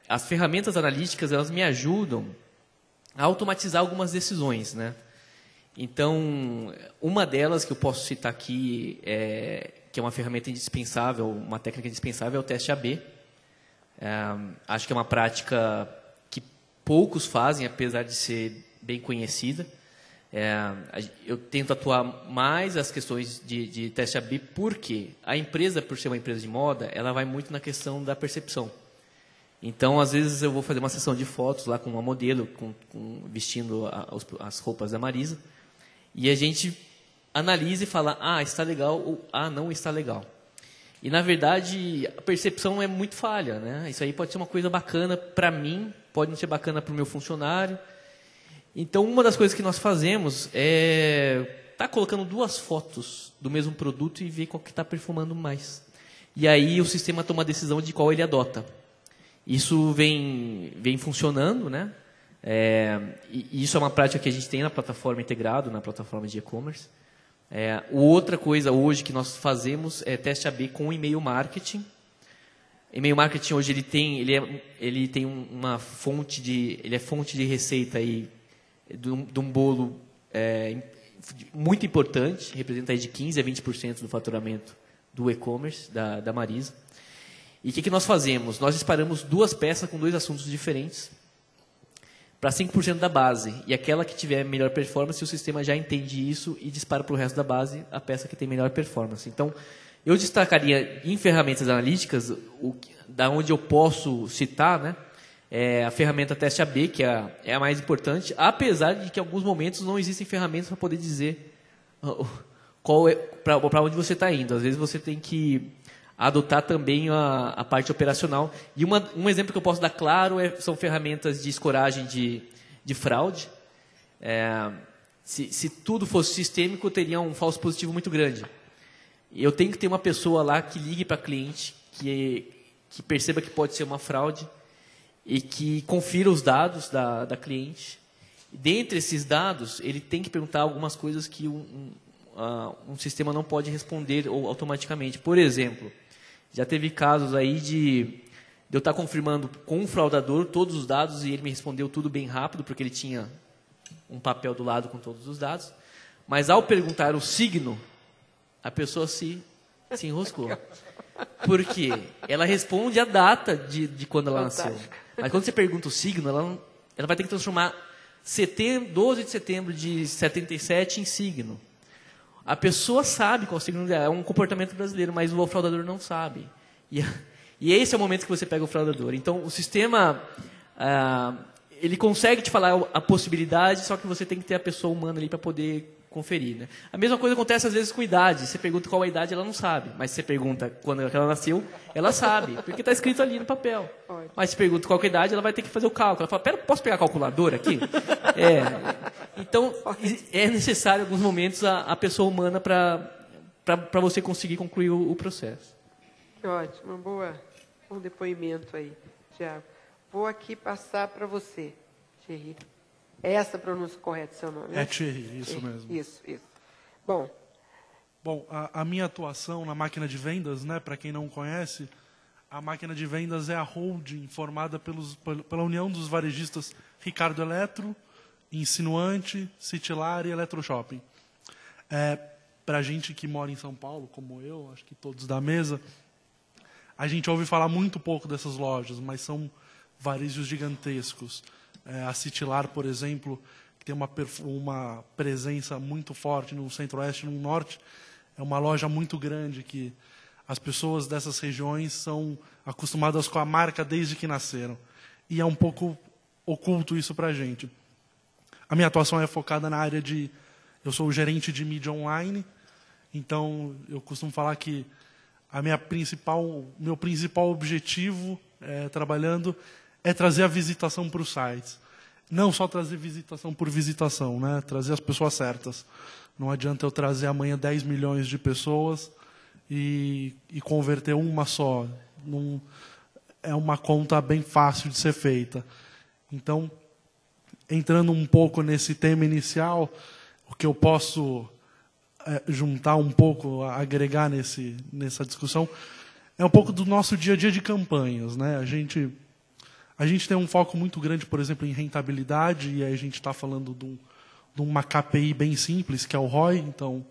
as ferramentas analíticas, elas me ajudam a automatizar algumas decisões, né? Então, uma delas que eu posso citar aqui, que é uma ferramenta indispensável, uma técnica indispensável, é o teste AB. Acho que é uma prática que poucos fazem, apesar de ser bem conhecida. Eu tento atuar mais as questões de teste AB, porque a empresa, por ser uma empresa de moda, ela vai muito na questão da percepção. Então, às vezes, eu vou fazer uma sessão de fotos lá com uma modelo, vestindo as roupas da Marisa, e a gente analisa e fala, está legal, ou não está legal. E, na verdade, a percepção é muito falha, né? Isso aí pode ser uma coisa bacana para mim, pode não ser bacana para o meu funcionário. Então, uma das coisas que nós fazemos é estar colocando 2 fotos do mesmo produto e ver qual que está perfumando mais. E aí o sistema toma a decisão de qual ele adota. Isso vem funcionando, né? E isso é uma prática que a gente tem na plataforma integrado, na plataforma de e-commerce. Outra coisa hoje que nós fazemos é teste AB com e-mail marketing. E-mail marketing hoje ele tem uma fonte ele é fonte de receita aí de um bolo muito importante, representa aí de 15% a 20% do faturamento do e-commerce da Marisa. E o que nós fazemos? Nós disparamos 2 peças com 2 assuntos diferentes para 5% da base. E aquela que tiver melhor performance, o sistema já entende isso e dispara para o resto da base a peça que tem melhor performance. Então, eu destacaria em ferramentas analíticas, da onde eu posso citar, né, a ferramenta teste AB, que é a mais importante, apesar de que em alguns momentos não existem ferramentas para poder dizer para onde você está indo. Às vezes você tem que adotar também a parte operacional. E um exemplo que eu posso dar claro são ferramentas de escoragem de fraude. Se tudo fosse sistêmico, eu teria um falso positivo muito grande. Eu tenho que ter uma pessoa lá que ligue para cliente, que perceba que pode ser uma fraude e que confira os dados da cliente. Dentre esses dados, ele tem que perguntar algumas coisas que um sistema não pode responder automaticamente. Por exemplo, já teve casos aí de eu estar confirmando com um fraudador todos os dados e ele me respondeu tudo bem rápido, porque ele tinha um papel do lado com todos os dados. Mas ao perguntar o signo, a pessoa se enroscou. Por quê? Ela responde a data de quando ela nasceu. Mas quando você pergunta o signo, ela vai ter que transformar 12 de setembro de 77 em signo. A pessoa sabe qual signo dela, é um comportamento brasileiro, mas o fraudador não sabe. E esse é o momento que você pega o fraudador. Então, o sistema, ele consegue te falar a possibilidade, só que você tem que ter a pessoa humana ali para poder conferir, né? A mesma coisa acontece às vezes com idade. Você pergunta qual a idade, ela não sabe. Mas você pergunta quando ela nasceu, ela sabe, porque está escrito ali no papel. Mas se pergunta qual a idade, ela vai ter que fazer o cálculo. Ela fala, pera, posso pegar a calculadora aqui? Então, é necessário, em alguns momentos, a pessoa humana para você conseguir concluir o processo. Ótimo, bom depoimento aí, Tiago. Vou aqui passar para você, Thierry. É essa a pronúncia correta do seu nome? É Thierry, isso mesmo. Isso. Bom, a minha atuação na máquina de vendas, né, para quem não conhece, a máquina de vendas é a holding formada pela união dos varejistas Ricardo Eletro, Insinuante, Citylar e Eletroshopping. Para a gente que mora em São Paulo, como eu, acho que todos da mesa, a gente ouve falar muito pouco dessas lojas, mas são varejos gigantescos. A Citylar, por exemplo, que tem uma presença muito forte no centro-oeste e no norte, é uma loja muito grande que as pessoas dessas regiões são acostumadas com a marca desde que nasceram. E é um pouco oculto isso para a gente. A minha atuação é focada na área eu sou o gerente de mídia online, então eu costumo falar que meu principal objetivo trabalhando é trazer a visitação para os sites. Não só trazer visitação por visitação, né? Trazer as pessoas certas. Não adianta eu trazer amanhã 10 milhões de pessoas e converter uma só. Não, é uma conta bem fácil de ser feita. Então, entrando um pouco nesse tema inicial, o que eu posso juntar um pouco, agregar nessa discussão, é um pouco do nosso dia a dia de campanhas, né? A gente tem um foco muito grande, por exemplo, em rentabilidade, e aí a gente está falando de uma KPI bem simples, que é o ROI. Então,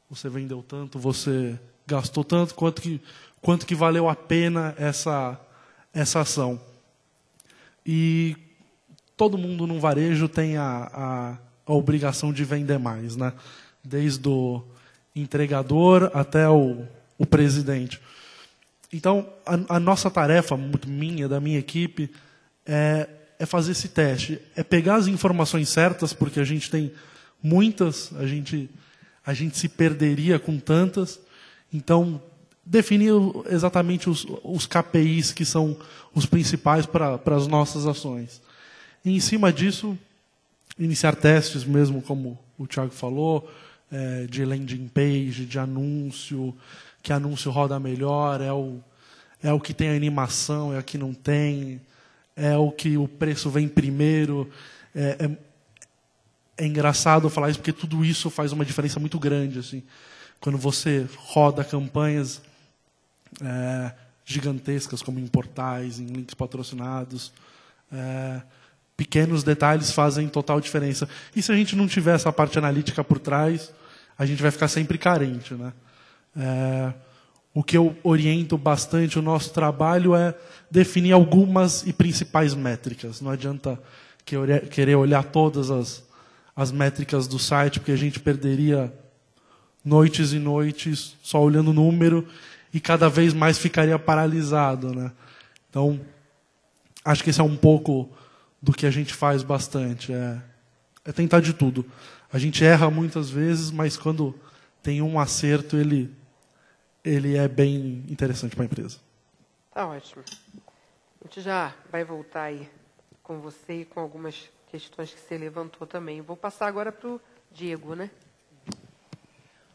você vendeu tanto, você gastou tanto, quanto que valeu a pena essa ação. E todo mundo no varejo tem a obrigação de vender mais, né? Desde o entregador até o presidente. Então, a nossa tarefa, muito minha, da minha equipe, é fazer esse teste. É pegar as informações certas, porque a gente tem muitas, a gente se perderia com tantas. Então, definir exatamente os KPIs que são os principais para as nossas ações. E, em cima disso, iniciar testes mesmo, como o Thiago falou, de landing page, de anúncio, que anúncio roda melhor, é o que tem animação, é o que não tem, é o que o preço vem primeiro. É engraçado falar isso, porque tudo isso faz uma diferença muito grande. Assim, quando você roda campanhas gigantescas, como em portais, em links patrocinados, pequenos detalhes fazem total diferença. E se a gente não tiver essa parte analítica por trás, a gente vai ficar sempre carente, né? O que eu oriento bastante o nosso trabalho é definir algumas e principais métricas. Não adianta querer olhar todas as métricas do site, porque a gente perderia noites e noites só olhando o número e cada vez mais ficaria paralisado, né? Então, acho que esse é um pouco do que a gente faz bastante. É tentar de tudo. A gente erra muitas vezes, mas quando tem um acerto, ele é bem interessante para a empresa. Tá ótimo. A gente já vai voltar aí com você e com algumas questões que você levantou também. Vou passar agora para o Diego, né?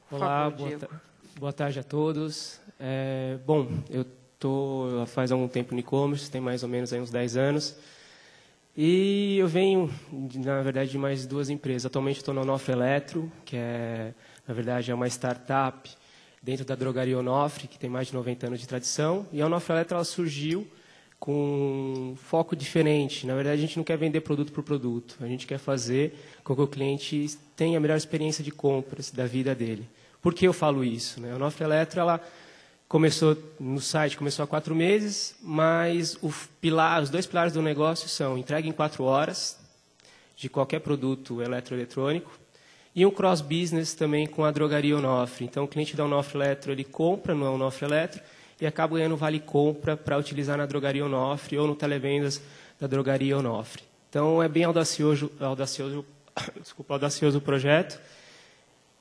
Por Olá, favor, Diego. boa tarde a todos. Bom, eu estou faz algum tempo no e-commerce, tem mais ou menos aí uns 10 anos. E eu venho, na verdade, de mais 2 empresas. Atualmente estou na Onofre Eletro, que na verdade, é uma startup dentro da drogaria Onofre, que tem mais de 90 anos de tradição. E a Onofre Eletro ela surgiu com um foco diferente. Na verdade, a gente não quer vender produto por produto. A gente quer fazer com que o cliente tenha a melhor experiência de compras da vida dele. Por que eu falo isso? A Onofre Eletro, ela começou no site, começou há 4 meses, mas os 2 pilares do negócio são entrega em 4 horas de qualquer produto eletroeletrônico e um cross-business também com a drogaria Onofre. Então, o cliente da Onofre Eletro, ele compra no Onofre Eletro e acaba ganhando vale-compra para utilizar na drogaria Onofre ou no televendas da drogaria Onofre. Então, é bem audacioso o projeto.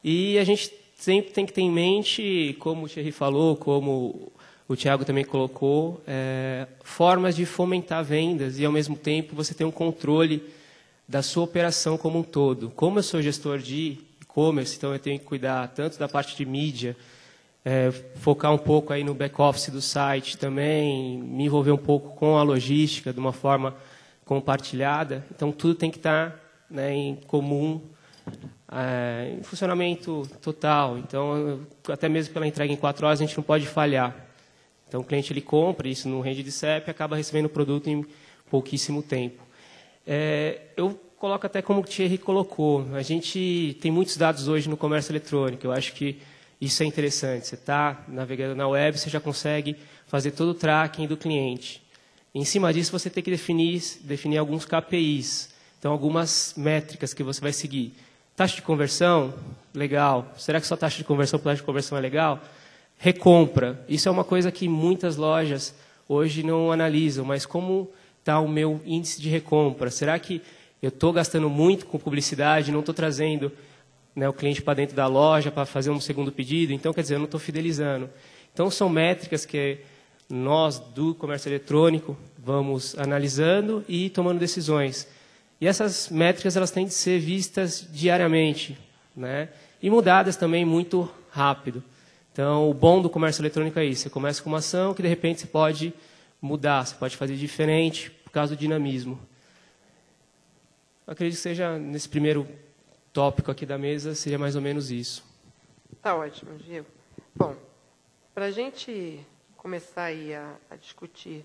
E a gente sempre tem que ter em mente, como o Thierry falou, como o Thiago também colocou, formas de fomentar vendas e, ao mesmo tempo, você ter um controle da sua operação como um todo. Como eu sou gestor de e-commerce, então eu tenho que cuidar tanto da parte de mídia, focar um pouco aí no back-office do site também, me envolver um pouco com a logística de uma forma compartilhada. Então, tudo tem que estar, né, em comum, em funcionamento total. Então, até mesmo pela entrega em 4 horas, a gente não pode falhar. Então, o cliente ele compra, isso no rende de CEP, acaba recebendo o produto em pouquíssimo tempo. Eu coloco até como o Thierry colocou. A gente tem muitos dados hoje no comércio eletrônico. Eu acho que isso é interessante. Você está navegando na web, você já consegue fazer todo o tracking do cliente. Em cima disso, você tem que definir alguns KPIs. Então, algumas métricas que você vai seguir. Taxa de conversão, legal. Será que só taxa de conversão é legal? Recompra. Isso é uma coisa que muitas lojas hoje não analisam, mas como está o meu índice de recompra? Será que eu estou gastando muito com publicidade, não estou trazendo, né, o cliente para dentro da loja para fazer um segundo pedido? Então, quer dizer, eu não estou fidelizando. Então, são métricas que nós, do comércio eletrônico, vamos analisando e tomando decisões. E essas métricas elas têm de ser vistas diariamente, né? E mudadas também muito rápido. Então, o bom do comércio eletrônico é isso. Você começa com uma ação que, de repente, você pode mudar, você pode fazer diferente por causa do dinamismo. Eu acredito que seja, nesse primeiro tópico aqui da mesa, seria mais ou menos isso. Tá ótimo, Diego. Bom, para a gente começar aí a discutir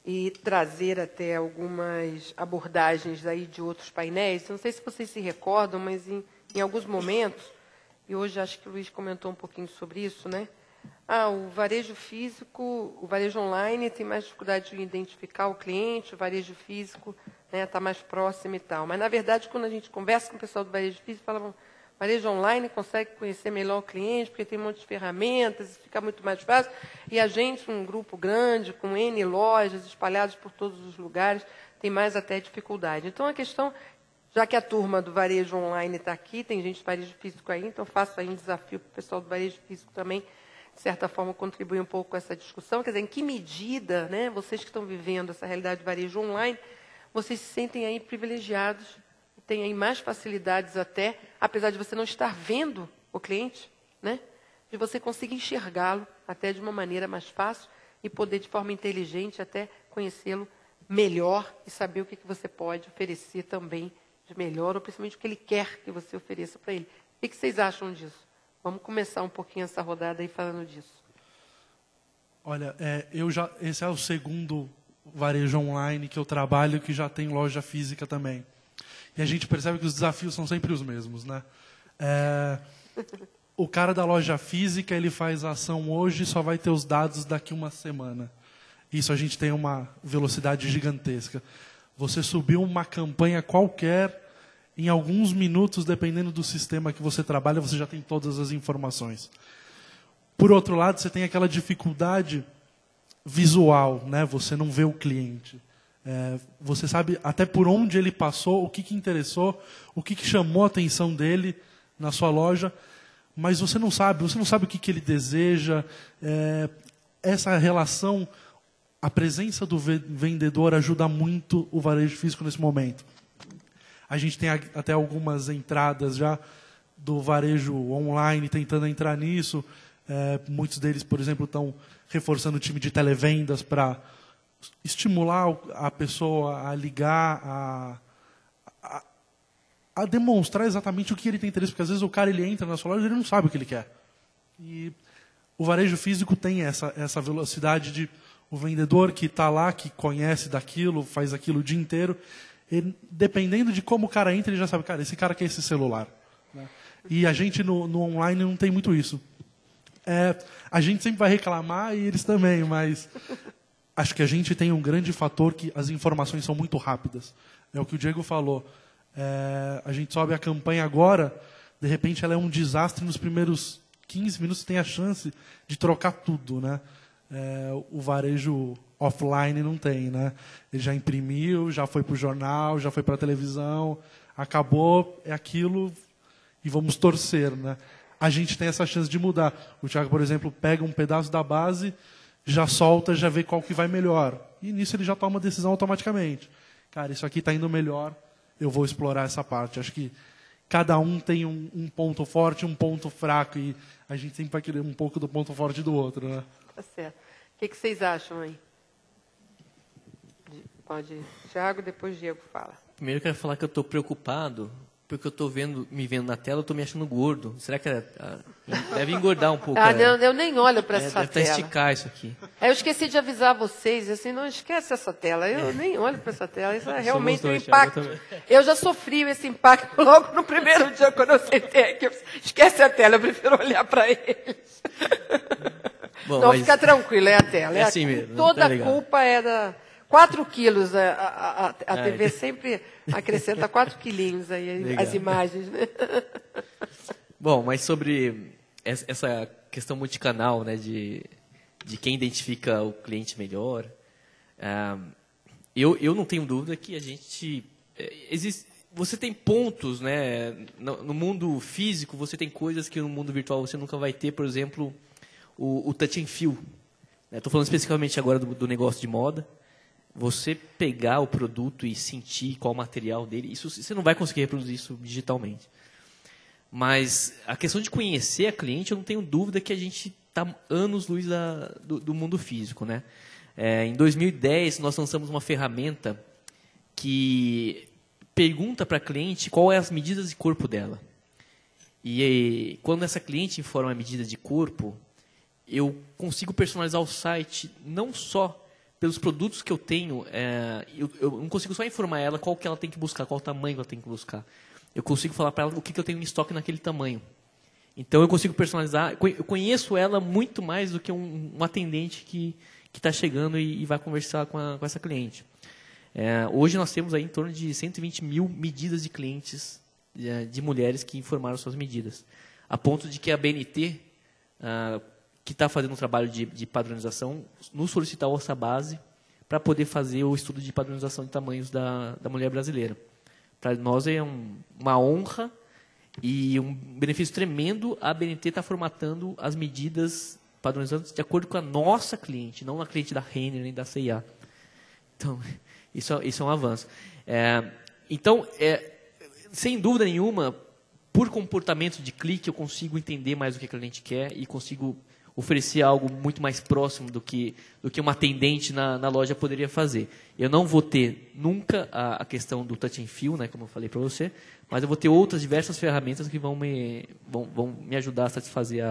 e trazer até algumas abordagens aí de outros painéis, não sei se vocês se recordam, mas em alguns momentos, e hoje acho que o Luiz comentou um pouquinho sobre isso, né? O varejo físico, o varejo online tem mais dificuldade de identificar o cliente, o varejo físico está mais próximo e tal. Mas, na verdade, quando a gente conversa com o pessoal do varejo físico, fala, varejo online consegue conhecer melhor o cliente, porque tem um monte de ferramentas, fica muito mais fácil. E a gente, um grupo grande, com N lojas espalhadas por todos os lugares, tem mais até dificuldade. Então, a questão, já que a turma do varejo online está aqui, tem gente do varejo físico aí, então faço aí um desafio para o pessoal do varejo físico também, de certa forma, contribuir um pouco com essa discussão. Quer dizer, em que medida, né, vocês que estão vivendo essa realidade de varejo online, vocês se sentem aí privilegiados, têm aí mais facilidades até, apesar de você não estar vendo o cliente, né, de você conseguir enxergá-lo até de uma maneira mais fácil e poder, de forma inteligente, até conhecê-lo melhor e saber o que você pode oferecer também de melhor, ou principalmente o que ele quer que você ofereça para ele. O que vocês acham disso? Vamos começar um pouquinho essa rodada aí falando disso. Olha, esse é o segundo varejo online que eu trabalho, que já tem loja física também. E a gente percebe que os desafios são sempre os mesmos, né? O cara da loja física, ele faz a ação hoje e só vai ter os dados daqui uma semana. Isso a gente tem uma velocidade gigantesca. Você subiu uma campanha qualquer, em alguns minutos, dependendo do sistema que você trabalha, você já tem todas as informações. Por outro lado, você tem aquela dificuldade visual, né? Você não vê o cliente. Você sabe até por onde ele passou, o que interessou, o que chamou a atenção dele na sua loja, mas você não sabe o que ele deseja. Essa relação, a presença do vendedor ajuda muito o varejo físico nesse momento. A gente tem até algumas entradas já do varejo online tentando entrar nisso. Muitos deles, por exemplo, estão reforçando o time de televendas para estimular a pessoa a ligar, a demonstrar exatamente o que ele tem interesse. Porque às vezes o cara ele entra na sua loja e ele não sabe o que ele quer. E o varejo físico tem essa velocidade de o vendedor que está lá, que conhece daquilo, faz aquilo o dia inteiro. Ele, dependendo de como o cara entra, ele já sabe, cara, esse cara quer esse celular. Né? E a gente no online não tem muito isso. A gente sempre vai reclamar e eles também, mas acho que a gente tem um grande fator que as informações são muito rápidas. É o que o Diego falou. A gente sobe a campanha agora, de repente ela é um desastre, nos primeiros 15 minutos você tem a chance de trocar tudo, né? O varejo offline não tem, né? Ele já imprimiu, já foi para o jornal, já foi para a televisão, acabou, é aquilo e vamos torcer, né? A gente tem essa chance de mudar. O Thiago, por exemplo, pega um pedaço da base, já solta, já vê qual que vai melhor. E nisso ele já toma uma decisão automaticamente. Cara, isso aqui está indo melhor, eu vou explorar essa parte. Acho que cada um tem um ponto forte, um ponto fraco, e a gente sempre vai querer um pouco do ponto forte do outro, né? Tá certo. O que vocês acham aí? Pode ir. Thiago, depois Diego fala. Primeiro eu quero falar que eu estou preocupado, porque eu estou me vendo na tela, eu estou me achando gordo. Será que deve engordar um pouco? Eu nem olho para essa deve tela. Deve esticar isso aqui. Eu esqueci de avisar vocês, assim, não esquece essa tela. Eu nem olho para essa tela. Isso é realmente um impacto. Eu já sofri esse impacto logo no primeiro dia, quando eu sentei aqui. Esquece a tela, eu prefiro olhar para eles. Bom, não, fica tranquilo, é a tela. É assim mesmo. Toda a culpa é da... 4 quilos, a TV sempre acrescenta 4 quilinhos aí, legal. As imagens. Né? Bom, mas sobre essa questão multicanal, né, de quem identifica o cliente melhor, eu não tenho dúvida que a gente... você tem pontos, né, no mundo físico, você tem coisas que no mundo virtual você nunca vai ter, por exemplo, o touch and feel. Estou falando especificamente agora do negócio de moda. Você pegar o produto e sentir qual o material dele, isso você não vai conseguir reproduzir isso digitalmente. Mas a questão de conhecer a cliente, eu não tenho dúvida que a gente está anos-luz do mundo físico, né? Em 2010, nós lançamos uma ferramenta que pergunta para a cliente qual é as medidas de corpo dela. E quando essa cliente informa a medida de corpo, eu consigo personalizar o site não só pelos produtos que eu tenho, eu não consigo só informar ela qual que ela tem que buscar, qual o tamanho que ela tem que buscar. Eu consigo falar para ela o que eu tenho em estoque naquele tamanho. Então, eu consigo personalizar. Eu conheço ela muito mais do que um atendente que está chegando e vai conversar com essa cliente. Hoje, nós temos aí em torno de 120 mil medidas de clientes de mulheres que informaram suas medidas. A ponto de que a BNT, que está fazendo um trabalho de padronização, nos solicitar a nossa base para poder fazer o estudo de padronização de tamanhos da mulher brasileira. Para nós é uma honra e um benefício tremendo a BNT estar formatando as medidas padronizadas de acordo com a nossa cliente, não a cliente da Renner nem da C&A. Então, isso é um avanço. Então, sem dúvida nenhuma, por comportamento de clique, eu consigo entender mais o que a cliente quer e consigo oferecer algo muito mais próximo do que uma atendente na loja poderia fazer. Eu não vou ter nunca a questão do touch and feel, né, como eu falei para você, mas eu vou ter outras diversas ferramentas que vão me ajudar a satisfazer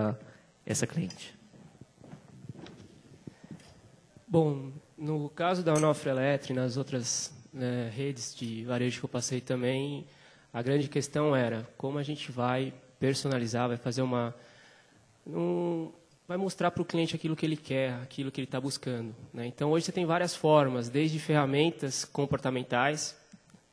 essa cliente. Bom, no caso da Onofre Eletro e nas outras redes de varejo que eu passei também, a grande questão era como a gente vai personalizar, vai fazer vai mostrar para o cliente aquilo que ele quer, aquilo que ele está buscando, né? Então, hoje você tem várias formas, desde ferramentas comportamentais,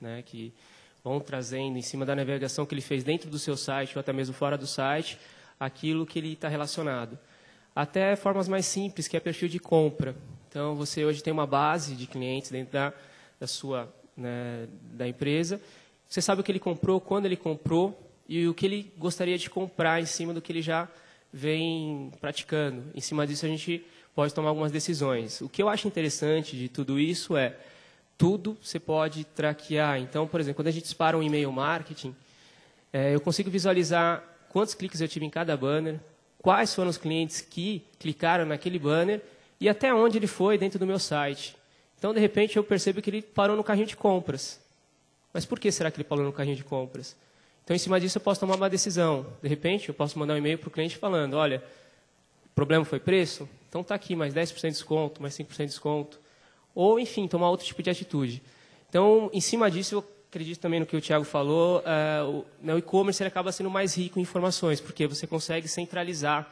né, que vão trazendo em cima da navegação que ele fez dentro do seu site ou até mesmo fora do site, aquilo que ele está relacionado. Até formas mais simples, que é perfil de compra. Então, você hoje tem uma base de clientes dentro da sua, né, da empresa. Você sabe o que ele comprou, quando ele comprou e o que ele gostaria de comprar em cima do que ele já vem praticando. Em cima disso, a gente pode tomar algumas decisões. O que eu acho interessante de tudo isso é tudo você pode traquear. Então, por exemplo, quando a gente dispara um e-mail marketing, eu consigo visualizar quantos cliques eu tive em cada banner, quais foram os clientes que clicaram naquele banner e até onde ele foi dentro do meu site. Então, de repente, eu percebo que ele parou no carrinho de compras. Mas por que será que ele parou no carrinho de compras? Então, em cima disso, eu posso tomar uma decisão. De repente, eu posso mandar um e-mail para o cliente falando, olha, o problema foi preço? Então, está aqui, mais 10% de desconto, mais 5% de desconto. Ou, enfim, tomar outro tipo de atitude. Então, em cima disso, eu acredito também no que o Thiago falou, o e-commerce acaba sendo mais rico em informações, porque você consegue centralizar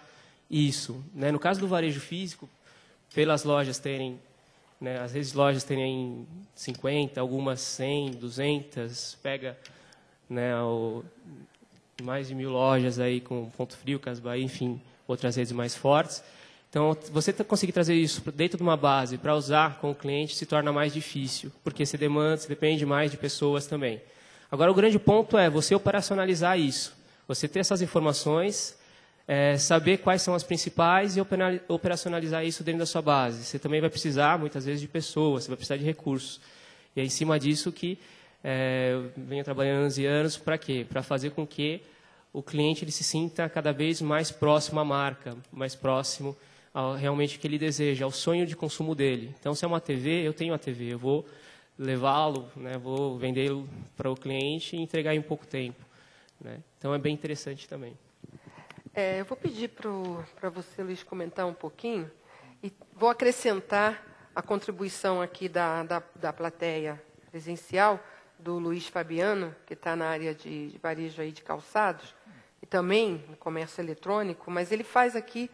isso, né? No caso do varejo físico, pelas lojas terem, né, as redes de lojas terem 50, algumas 100, 200, pega, né, mais de 1000 lojas aí com Ponto Frio, Casas Bahia, enfim, outras redes mais fortes. Então, você conseguir trazer isso dentro de uma base para usar com o cliente se torna mais difícil, porque você depende mais de pessoas também. Agora, o grande ponto é você operacionalizar isso. Você ter essas informações, saber quais são as principais e operacionalizar isso dentro da sua base. Você também vai precisar, muitas vezes, de pessoas, você vai precisar de recursos. E é em cima disso que eu venho trabalhando anos e anos. Para quê? Para fazer com que o cliente ele se sinta cada vez mais próximo à marca, mais próximo ao realmente o que ele deseja, ao sonho de consumo dele. Então, se é uma TV, eu tenho uma TV, eu vou levá-lo, né, vou vendê-lo para o cliente e entregar em pouco tempo, né? Então, é bem interessante também. Eu vou pedir para você, Luiz, comentar um pouquinho e vou acrescentar a contribuição aqui da plateia presencial, do Luiz Fabiano, que está na área de varejo aí de calçados, e também no comércio eletrônico, mas ele faz aqui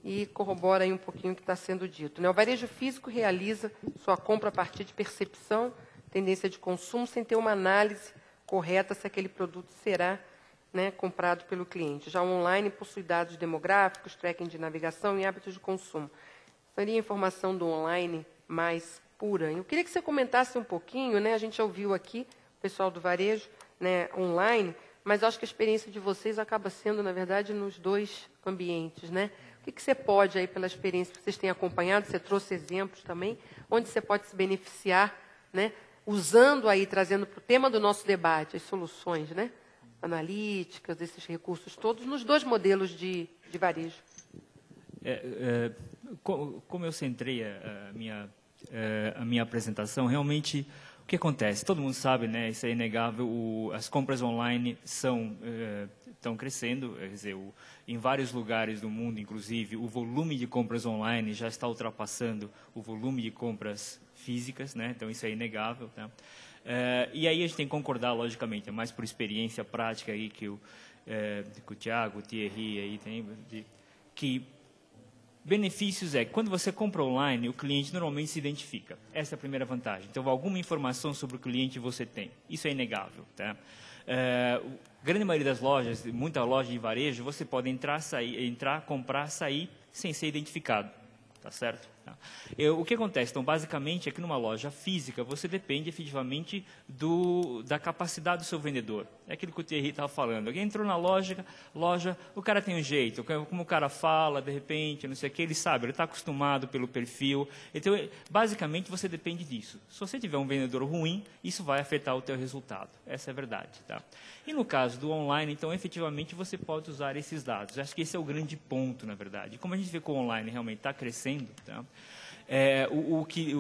e corrobora aí um pouquinho o que está sendo dito, né? O varejo físico realiza sua compra a partir de percepção, tendência de consumo, sem ter uma análise correta se aquele produto será, né, comprado pelo cliente. Já o online possui dados demográficos, tracking de navegação e hábitos de consumo. Seria a informação do online mais pura. Eu queria que você comentasse um pouquinho, né? A gente já ouviu aqui o pessoal do varejo, né, online, mas eu acho que a experiência de vocês acaba sendo, na verdade, nos dois ambientes, né? O que você pode, aí, pela experiência que vocês têm acompanhado, você trouxe exemplos também, onde você pode se beneficiar, né, usando aí, trazendo para o tema do nosso debate, as soluções, né, analíticas, esses recursos todos, nos dois modelos de varejo. Como eu centrei a minha apresentação, realmente, o que acontece? Todo mundo sabe, né, isso é inegável, as compras online estão crescendo, quer dizer, em vários lugares do mundo, inclusive, o volume de compras online já está ultrapassando o volume de compras físicas, né, então isso é inegável. Tá? E aí a gente tem que concordar, logicamente, é mais por experiência prática aí que o Thiago, o Thierry aí tem, que benefícios que quando você compra online, o cliente normalmente se identifica. Essa é a primeira vantagem. Então, alguma informação sobre o cliente você tem. Isso é inegável. Tá? Grande maioria das lojas, muita loja de varejo, você pode entrar, comprar, sair sem ser identificado. Tá certo? O que acontece? Então, basicamente, é que numa loja física, você depende efetivamente da capacidade do seu vendedor. É aquilo que o Thierry estava falando. Alguém entrou na loja, o cara tem um jeito, como o cara fala, de repente, não sei o que, ele sabe, ele está acostumado pelo perfil. Então, basicamente, você depende disso. Se você tiver um vendedor ruim, isso vai afetar o teu resultado. Essa é a verdade. Tá? E no caso do online, então, efetivamente, você pode usar esses dados. Acho que esse é o grande ponto, na verdade. Como a gente vê que o online realmente está crescendo, tá? O que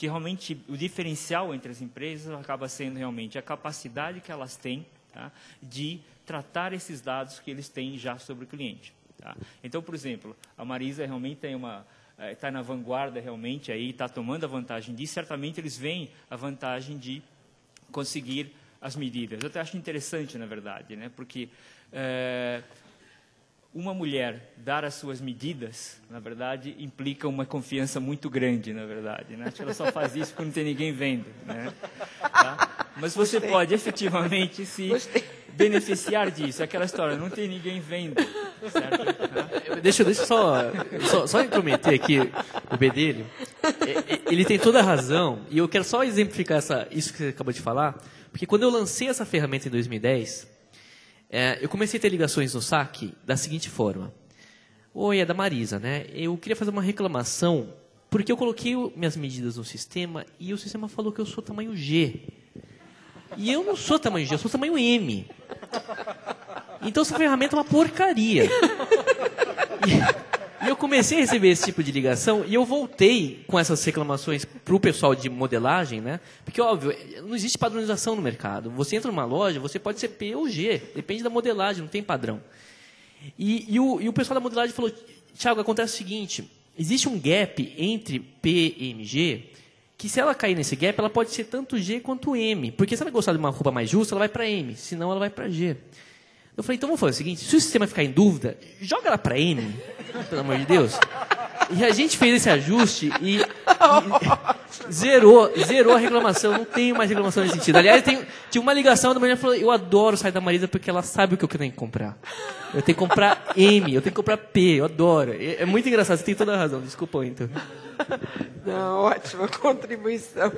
realmente, o diferencial entre as empresas acaba sendo realmente a capacidade que elas têm, tá, de tratar esses dados que eles têm já sobre o cliente. Tá? Então, por exemplo, a Marisa realmente está na vanguarda realmente, aí está tomando a vantagem disso, certamente eles veem a vantagem de conseguir as medidas. Eu até acho interessante, na verdade, né, porque uma mulher dar as suas medidas, na verdade, implica uma confiança muito grande, na verdade. Né? Acho que ela só faz isso porque não tem ninguém vendo. Né? Tá? Mas você pode, efetivamente, se beneficiar disso. Aquela história, não tem ninguém vendo. Certo? Deixa eu só intrometer aqui o Bedelho. Ele tem toda a razão, e eu quero só exemplificar isso que você acabou de falar, porque quando eu lancei essa ferramenta em 2010... eu comecei a ter ligações no saque da seguinte forma. Oi, é da Marisa, né? Eu queria fazer uma reclamação, porque eu coloquei minhas medidas no sistema e o sistema falou que eu sou tamanho G. E eu não sou tamanho G, eu sou tamanho M. Então essa ferramenta é uma porcaria. E eu comecei a receber esse tipo de ligação e eu voltei com essas reclamações para o pessoal de modelagem, né? Porque, óbvio, não existe padronização no mercado. Você entra numa loja, você pode ser P ou G, depende da modelagem, não tem padrão. E o pessoal da modelagem falou, Thiago, acontece o seguinte, existe um gap entre P e MG, que se ela cair nesse gap, ela pode ser tanto G quanto M. Porque se ela gostar de uma roupa mais justa, ela vai para M, senão ela vai para G. Eu falei, então vamos fazer o seguinte, se o sistema ficar em dúvida, joga ela para M, pelo amor de Deus. E a gente fez esse ajuste e zerou a reclamação, não tenho mais reclamação nesse sentido. Aliás, tinha uma ligação da manhã que falou, eu adoro sair da Marisa porque ela sabe o que eu tenho que comprar. Eu tenho que comprar M, eu tenho que comprar P, eu adoro. É muito engraçado, você tem toda a razão, desculpa então. Não, ótima contribuição.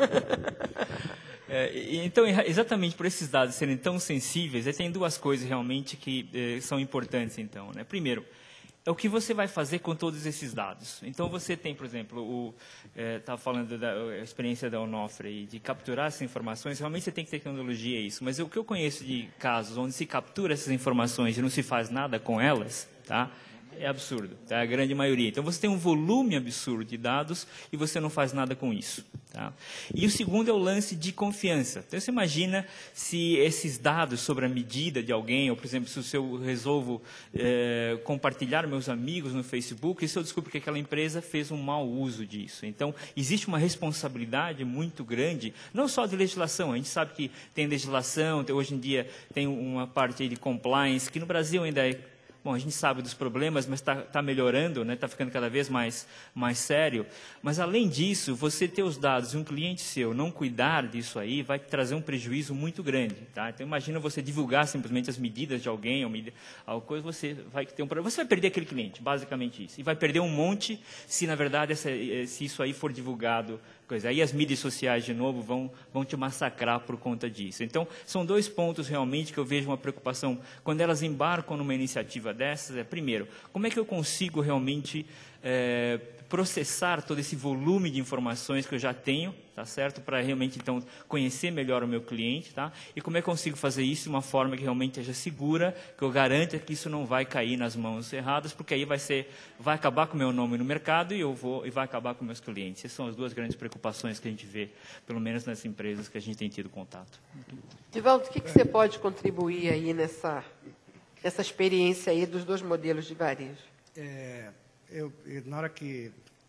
Então, exatamente por esses dados serem tão sensíveis, tem duas coisas realmente que são importantes. Então, né? Primeiro, é o que você vai fazer com todos esses dados. Então, você tem, por exemplo, estava falando da experiência da Onofre, de capturar essas informações, realmente você tem que ter tecnologia, isso. Mas o que eu conheço de casos onde se captura essas informações e não se faz nada com elas, tá? É absurdo, tá? A grande maioria. Então, você tem um volume absurdo de dados e você não faz nada com isso. Tá? E o segundo é o lance de confiança. Então, você imagina se esses dados sobre a medida de alguém, ou, por exemplo, se eu resolvo compartilhar meus amigos no Facebook, e se eu descubro que aquela empresa fez um mau uso disso. Então, existe uma responsabilidade muito grande, não só de legislação. A gente sabe que tem legislação, hoje em dia tem uma parte de compliance, que no Brasil ainda é... Bom, a gente sabe dos problemas, mas está melhorando, né? Está ficando cada vez mais sério. Mas, além disso, você ter os dados e um cliente seu não cuidar disso aí, vai trazer um prejuízo muito grande. Tá? Então, imagina você divulgar simplesmente as medidas de alguém, alguma coisa, você vai ter um problema. Você vai perder aquele cliente, basicamente isso. E vai perder um monte se, na verdade, se isso aí for divulgado coisa. Aí as mídias sociais, de novo, vão te massacrar por conta disso. Então, são 2 pontos realmente que eu vejo uma preocupação quando elas embarcam numa iniciativa dessas. Primeiro, como é que eu consigo realmente processar todo esse volume de informações que eu já tenho, tá certo? Para realmente, então, conhecer melhor o meu cliente, tá? E como é que eu consigo fazer isso de uma forma que realmente seja segura, que eu garanta que isso não vai cair nas mãos erradas, porque aí vai acabar com o meu nome no mercado e vai acabar com meus clientes. Essas são as 2 grandes preocupações que a gente vê, pelo menos nas empresas que a gente tem tido contato. Divaldo, o que você pode contribuir aí nessa experiência aí dos 2 modelos de varejo? Na hora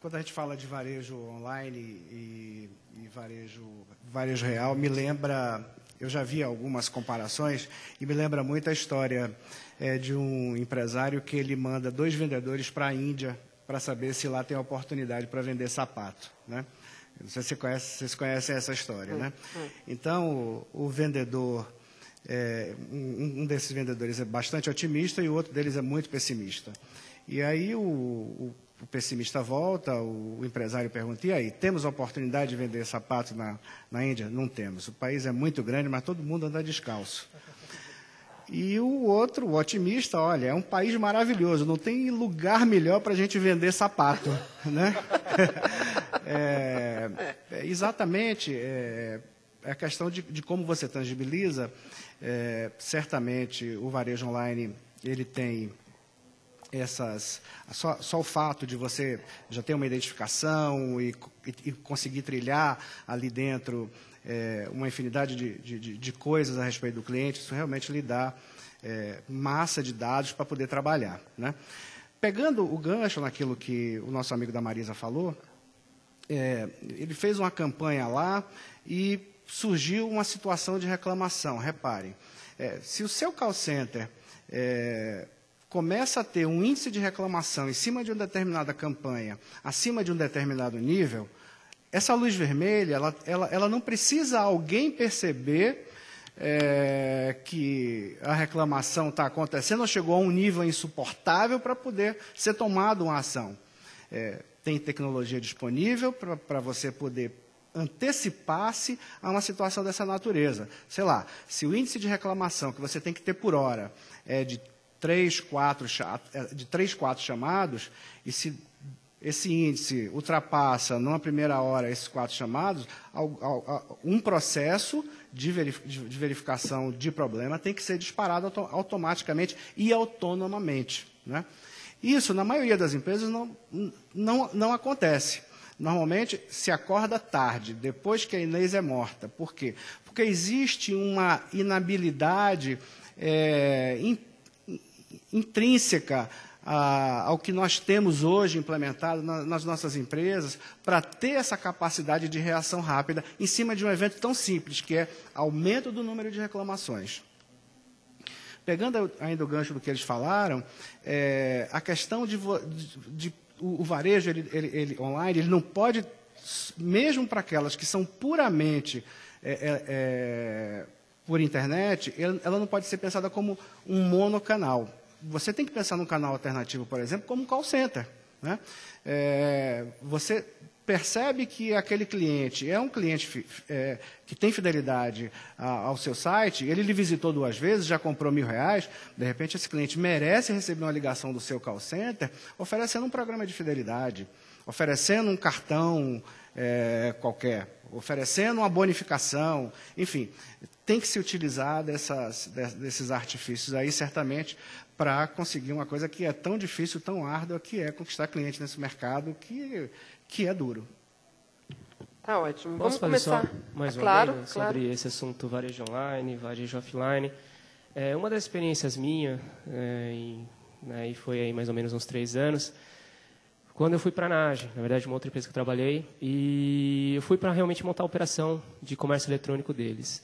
quando a gente fala de varejo online e varejo real, me lembra, eu já vi algumas comparações, e me lembra muito a história de um empresário que ele manda 2 vendedores para a Índia para saber se lá tem oportunidade para vender sapato, né? Não sei se vocês conhecem essa história, né? Então, o vendedor, um desses vendedores é bastante otimista e o outro deles é muito pessimista. E aí o pessimista volta, o empresário pergunta, e aí, temos oportunidade de vender sapato na Índia? Não temos. O país é muito grande, mas todo mundo anda descalço. E o outro, o otimista, olha, é um país maravilhoso, não tem lugar melhor para a gente vender sapato, né? Exatamente, a questão de como você tangibiliza. Certamente, o varejo online, ele tem só o fato de você já ter uma identificação e conseguir trilhar ali dentro uma infinidade de coisas a respeito do cliente, isso realmente lhe dá massa de dados para poder trabalhar, né? Pegando o gancho naquilo que o nosso amigo da Marisa falou, ele fez uma campanha lá e surgiu uma situação de reclamação. Reparem, se o seu call center começa a ter um índice de reclamação em cima de uma determinada campanha, acima de um determinado nível, essa luz vermelha, ela não precisa alguém perceber que a reclamação está acontecendo ou chegou a um nível insuportável para poder ser tomada uma ação. Tem tecnologia disponível para você poder antecipar-se a uma situação dessa natureza. Sei lá, se o índice de reclamação que você tem que ter por hora é de 3, 4 chamados, e se esse índice ultrapassa, numa primeira hora, esses 4 chamados, um processo de verificação de problema tem que ser disparado automaticamente e autonomamente, né? Isso, na maioria das empresas, não acontece. Normalmente, se acorda tarde, depois que a Inês é morta. Por quê? Porque existe uma inabilidade intrínseca ao que nós temos hoje implementado nas nossas empresas para ter essa capacidade de reação rápida em cima de um evento tão simples, que é aumento do número de reclamações. Pegando ainda o gancho do que eles falaram, a questão o varejo ele online, ele não pode, mesmo para aquelas que são puramente por internet, ela não pode ser pensada como um monocanal. Você tem que pensar num canal alternativo, por exemplo, como um call center, né? Você percebe que aquele cliente é um cliente que tem fidelidade ao seu site, ele lhe visitou 2 vezes, já comprou R$1.000, de repente esse cliente merece receber uma ligação do seu call center, oferecendo um programa de fidelidade, oferecendo um cartão qualquer, oferecendo uma bonificação, enfim, tem que se utilizar desses artifícios aí, certamente, para conseguir uma coisa que é tão difícil, tão árdua, que é conquistar cliente nesse mercado que é duro. Tá ótimo. Vamos começar mais claro, uma sobre esse assunto varejo online, varejo offline. Uma das experiências minhas, e foi aí mais ou menos uns 3 anos, quando eu fui para a NAGE, na verdade uma outra empresa que eu trabalhei, e eu fui para realmente montar a operação de comércio eletrônico deles.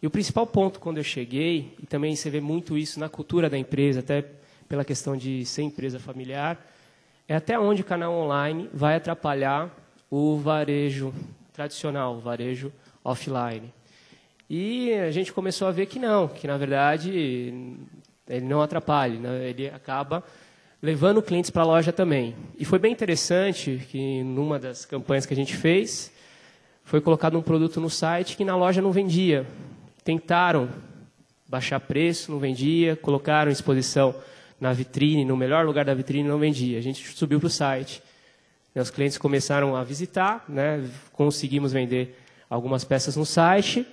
E o principal ponto quando eu cheguei, e também você vê muito isso na cultura da empresa, até pela questão de ser empresa familiar, é até onde o canal online vai atrapalhar o varejo tradicional, o varejo offline. E a gente começou a ver que não, que na verdade ele não atrapalha, né? Ele acaba levando clientes para a loja também. E foi bem interessante que numa das campanhas que a gente fez, foi colocado um produto no site que na loja não vendia. Tentaram baixar preço, não vendia, colocaram em exposição na vitrine, no melhor lugar da vitrine, não vendia. A gente subiu para o site. Os clientes começaram a visitar, né? Conseguimos vender algumas peças no site,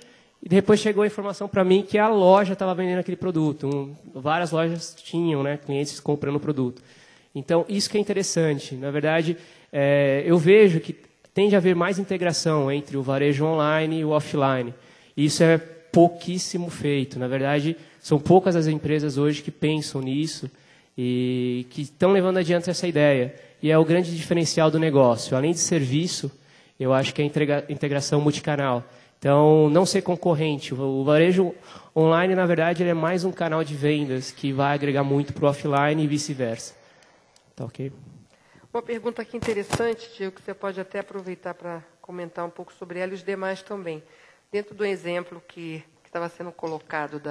e depois chegou a informação para mim que a loja estava vendendo aquele produto. Várias lojas tinham, né, clientes comprando o produto. Então, isso que é interessante. Na verdade, eu vejo que tende a haver mais integração entre o varejo online e o offline. Isso é pouquíssimo feito. Na verdade, são poucas as empresas hoje que pensam nisso e que estão levando adiante essa ideia. E é o grande diferencial do negócio. Além de serviço, eu acho que é a integração multicanal. Então, não ser concorrente. O varejo online, na verdade, ele é mais um canal de vendas que vai agregar muito para o offline e vice-versa. Tá ok? Uma pergunta aqui interessante, Diego, que você pode até aproveitar para comentar um pouco sobre ela e os demais também. Dentro do exemplo que estava sendo colocado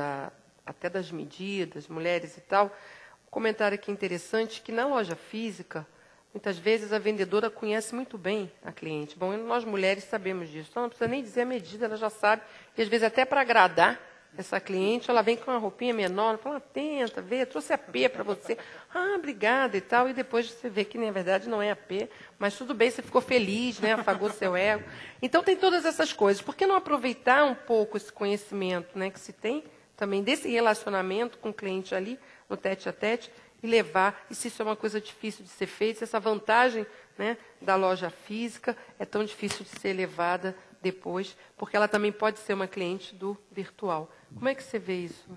até das medidas, mulheres e tal, um comentário aqui interessante, que na loja física, muitas vezes a vendedora conhece muito bem a cliente. Bom, nós mulheres sabemos disso. Então, não precisa nem dizer a medida, ela já sabe. E às vezes até para agradar essa cliente, ela vem com uma roupinha menor, fala, tenta, vê, trouxe AP para você. Ah, obrigada e tal. E depois você vê que, na verdade, não é AP, mas tudo bem, você ficou feliz, né? Afagou seu ego. Então, tem todas essas coisas. Por que não aproveitar um pouco esse conhecimento, né, que se tem também desse relacionamento com o cliente ali, no tete-a-tete, e levar, e se isso é uma coisa difícil de ser feita, se essa vantagem, né, da loja física é tão difícil de ser levada depois, porque ela também pode ser uma cliente do virtual. Como é que você vê isso?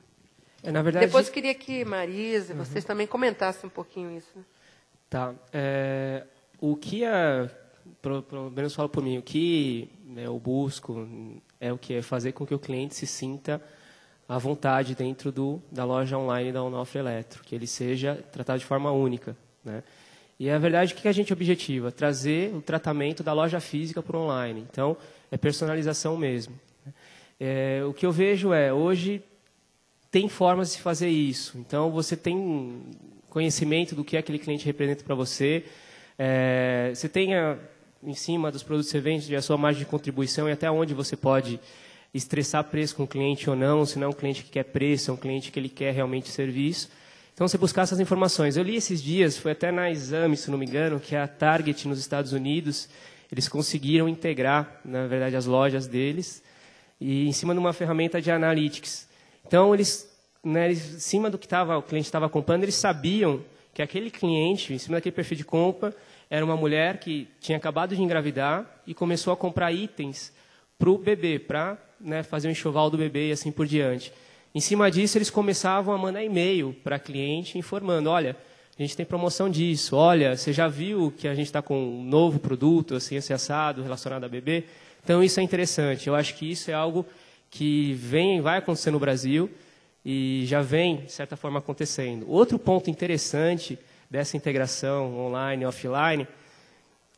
Na verdade, depois queria que Marisa e vocês também comentassem um pouquinho isso. Né? Tá. O que pelo menos falo por mim, o que, né, eu busco é o que é fazer com que o cliente se sinta à vontade dentro da loja online da Onofre Eletro, que ele seja tratado de forma única, né? E a verdade, o que a gente objetiva? Trazer o tratamento da loja física para o online. Então, é personalização mesmo. O que eu vejo hoje tem formas de fazer isso. Então, você tem conhecimento do que aquele cliente representa para você. Você tem, em cima dos produtos que você vende, a sua margem de contribuição e até onde você pode estressar preço com o cliente ou não, se não é um cliente que quer preço, é um cliente que ele quer realmente serviço. Então, você buscar essas informações. Eu li esses dias, foi até na Exame, se não me engano, que a Target nos Estados Unidos, eles conseguiram integrar, na verdade, as lojas deles, e em cima de uma ferramenta de analytics. Então, eles, em cima do que o cliente estava comprando, eles sabiam que aquele cliente, em cima daquele perfil de compra, era uma mulher que tinha acabado de engravidar e começou a comprar itens para o bebê, para, né, fazer o enxoval do bebê e assim por diante. Em cima disso, eles começavam a mandar e-mail para cliente informando, olha, a gente tem promoção disso, olha, você já viu que a gente está com um novo produto, assim, assado, relacionado a bebê? Então, isso é interessante. Eu acho que isso é algo que vai acontecer no Brasil e já vem, de certa forma, acontecendo. Outro ponto interessante dessa integração online e offline,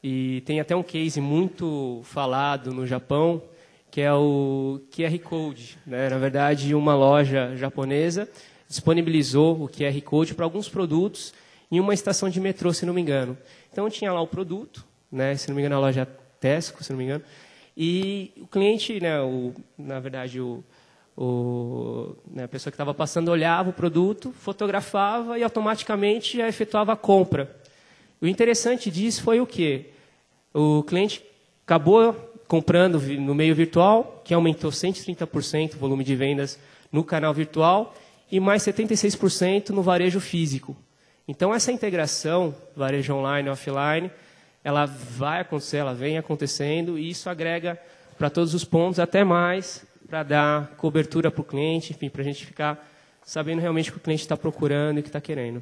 e tem até um case muito falado no Japão, que é o QR Code, né? Na verdade, uma loja japonesa disponibilizou o QR Code para alguns produtos em uma estação de metrô, se não me engano. Então, tinha lá o produto, né? Se não me engano, a loja Tesco, se não me engano, e o cliente, né, na verdade, né, a pessoa que estava passando olhava o produto, fotografava e automaticamente já efetuava a compra. O interessante disso foi o quê? O cliente acabou comprando no meio virtual, que aumentou 130% o volume de vendas no canal virtual e mais 76% no varejo físico. Então, essa integração, varejo online e offline, ela vai acontecer, ela vem acontecendo e isso agrega para todos os pontos, até mais, para dar cobertura para o cliente, enfim, para a gente ficar sabendo realmente o que o cliente está procurando e o que está querendo.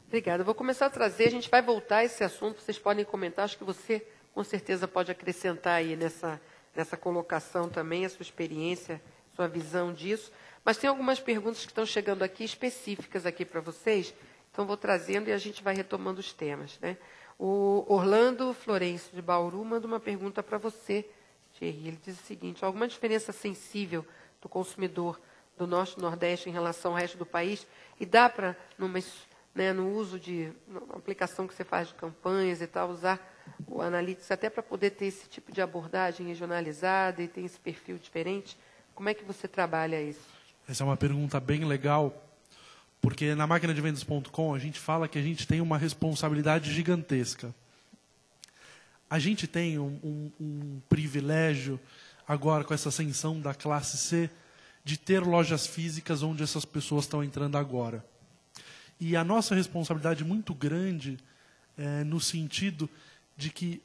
Obrigada. Eu vou começar a trazer, a gente vai voltar a esse assunto, vocês podem comentar, acho que você com certeza pode acrescentar aí nessa colocação também a sua experiência, sua visão disso. Mas tem algumas perguntas que estão chegando aqui, específicas aqui para vocês, então vou trazendo e a gente vai retomando os temas, né? O Orlando Florencio, de Bauru, manda uma pergunta para você, Thierry. Ele diz o seguinte, alguma diferença sensível do consumidor do Norte e Nordeste em relação ao resto do país? E dá para, no uso na aplicação que você faz de campanhas e tal, usar o Analytics, até para poder ter esse tipo de abordagem regionalizada e ter esse perfil diferente? Como é que você trabalha isso? Essa é uma pergunta bem legal, porque na maquinadevendas.com a gente fala que a gente tem uma responsabilidade gigantesca. A gente tem um privilégio, agora com essa ascensão da classe C, de ter lojas físicas onde essas pessoas estão entrando agora. E a nossa responsabilidade é muito grande no sentido de que,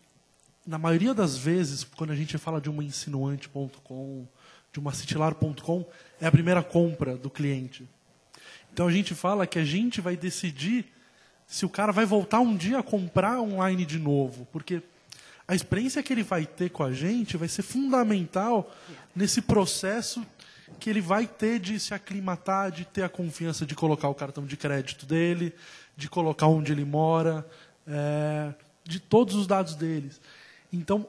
na maioria das vezes, quando a gente fala de uma insinuante.com, de uma citylar.com, é a primeira compra do cliente. Então a gente fala que a gente vai decidir se o cara vai voltar um dia a comprar online de novo, porque a experiência que ele vai ter com a gente vai ser fundamental nesse processo que ele vai ter de se aclimatar, de ter a confiança de colocar o cartão de crédito dele, de colocar onde ele mora, de todos os dados deles. Então,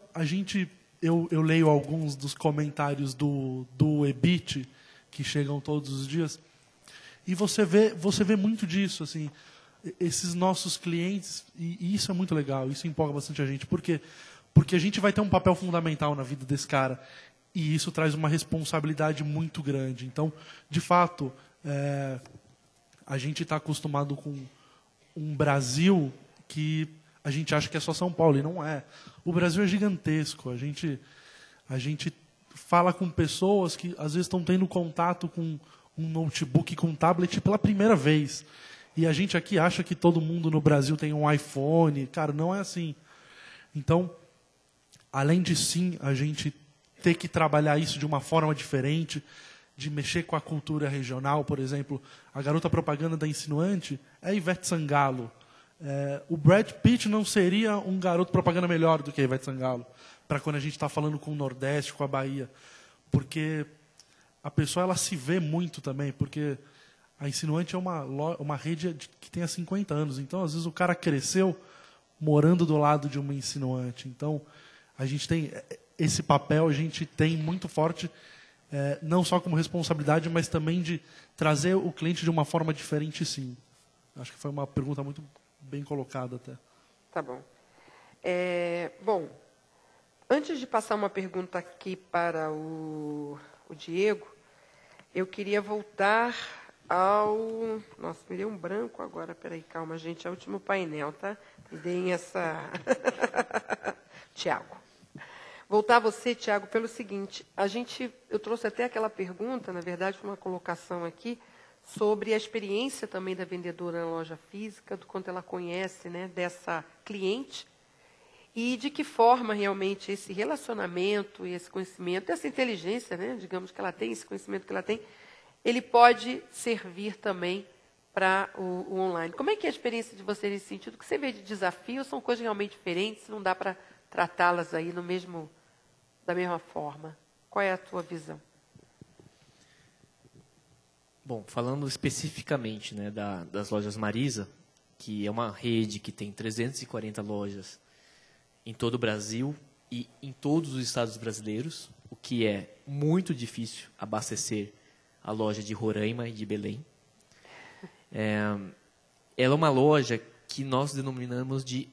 eu leio alguns dos comentários do EBIT, que chegam todos os dias, e você vê muito disso, assim, esses nossos clientes, e isso é muito legal, isso empolga bastante a gente, porque a gente vai ter um papel fundamental na vida desse cara, e isso traz uma responsabilidade muito grande. Então, de fato, a gente está acostumado com um Brasil que a gente acha que é só São Paulo, e não é. O Brasil é gigantesco. A gente fala com pessoas que, às vezes, estão tendo contato com um notebook, com um tablet pela primeira vez. E a gente aqui acha que todo mundo no Brasil tem um iPhone. Cara, não é assim. Então, além de, sim, a gente ter que trabalhar isso de uma forma diferente, de mexer com a cultura regional, por exemplo, a garota propaganda da Insinuante é Ivete Sangalo. O Brad Pitt não seria um garoto propaganda melhor do que a Ivete Sangalo, para quando a gente está falando com o Nordeste, com a Bahia. Porque a pessoa ela se vê muito também, porque a Insinuante é uma rede que tem há 50 anos. Então, às vezes, o cara cresceu morando do lado de uma Insinuante. Então, a gente tem esse papel, a gente tem muito forte, não só como responsabilidade, mas também de trazer o cliente de uma forma diferente, sim. Acho que foi uma pergunta muito bem colocada até. Tá bom. Bom, antes de passar uma pergunta aqui para o Diego, eu queria voltar ao... Nossa, me deu um branco agora. Peraí, calma, gente. É o último painel, tá? Me deem essa... Tiago. Voltar a você, Tiago, pelo seguinte. Eu trouxe até aquela pergunta, na verdade, foi uma colocação aqui, sobre a experiência também da vendedora na loja física, do quanto ela conhece, né, dessa cliente, e de que forma realmente esse relacionamento e esse conhecimento, essa inteligência, né, digamos que ela tem, esse conhecimento que ela tem, ele pode servir também para o online. Como é que é a experiência de você nesse sentido? O que você vê de desafio são coisas realmente diferentes, não dá para tratá-las aí da mesma forma. Qual é a tua visão? Bom, falando especificamente, né, das lojas Marisa, que é uma rede que tem 340 lojas em todo o Brasil e em todos os estados brasileiros, o que é muito difícil abastecer a loja de Roraima e de Belém. Ela é uma loja que nós denominamos de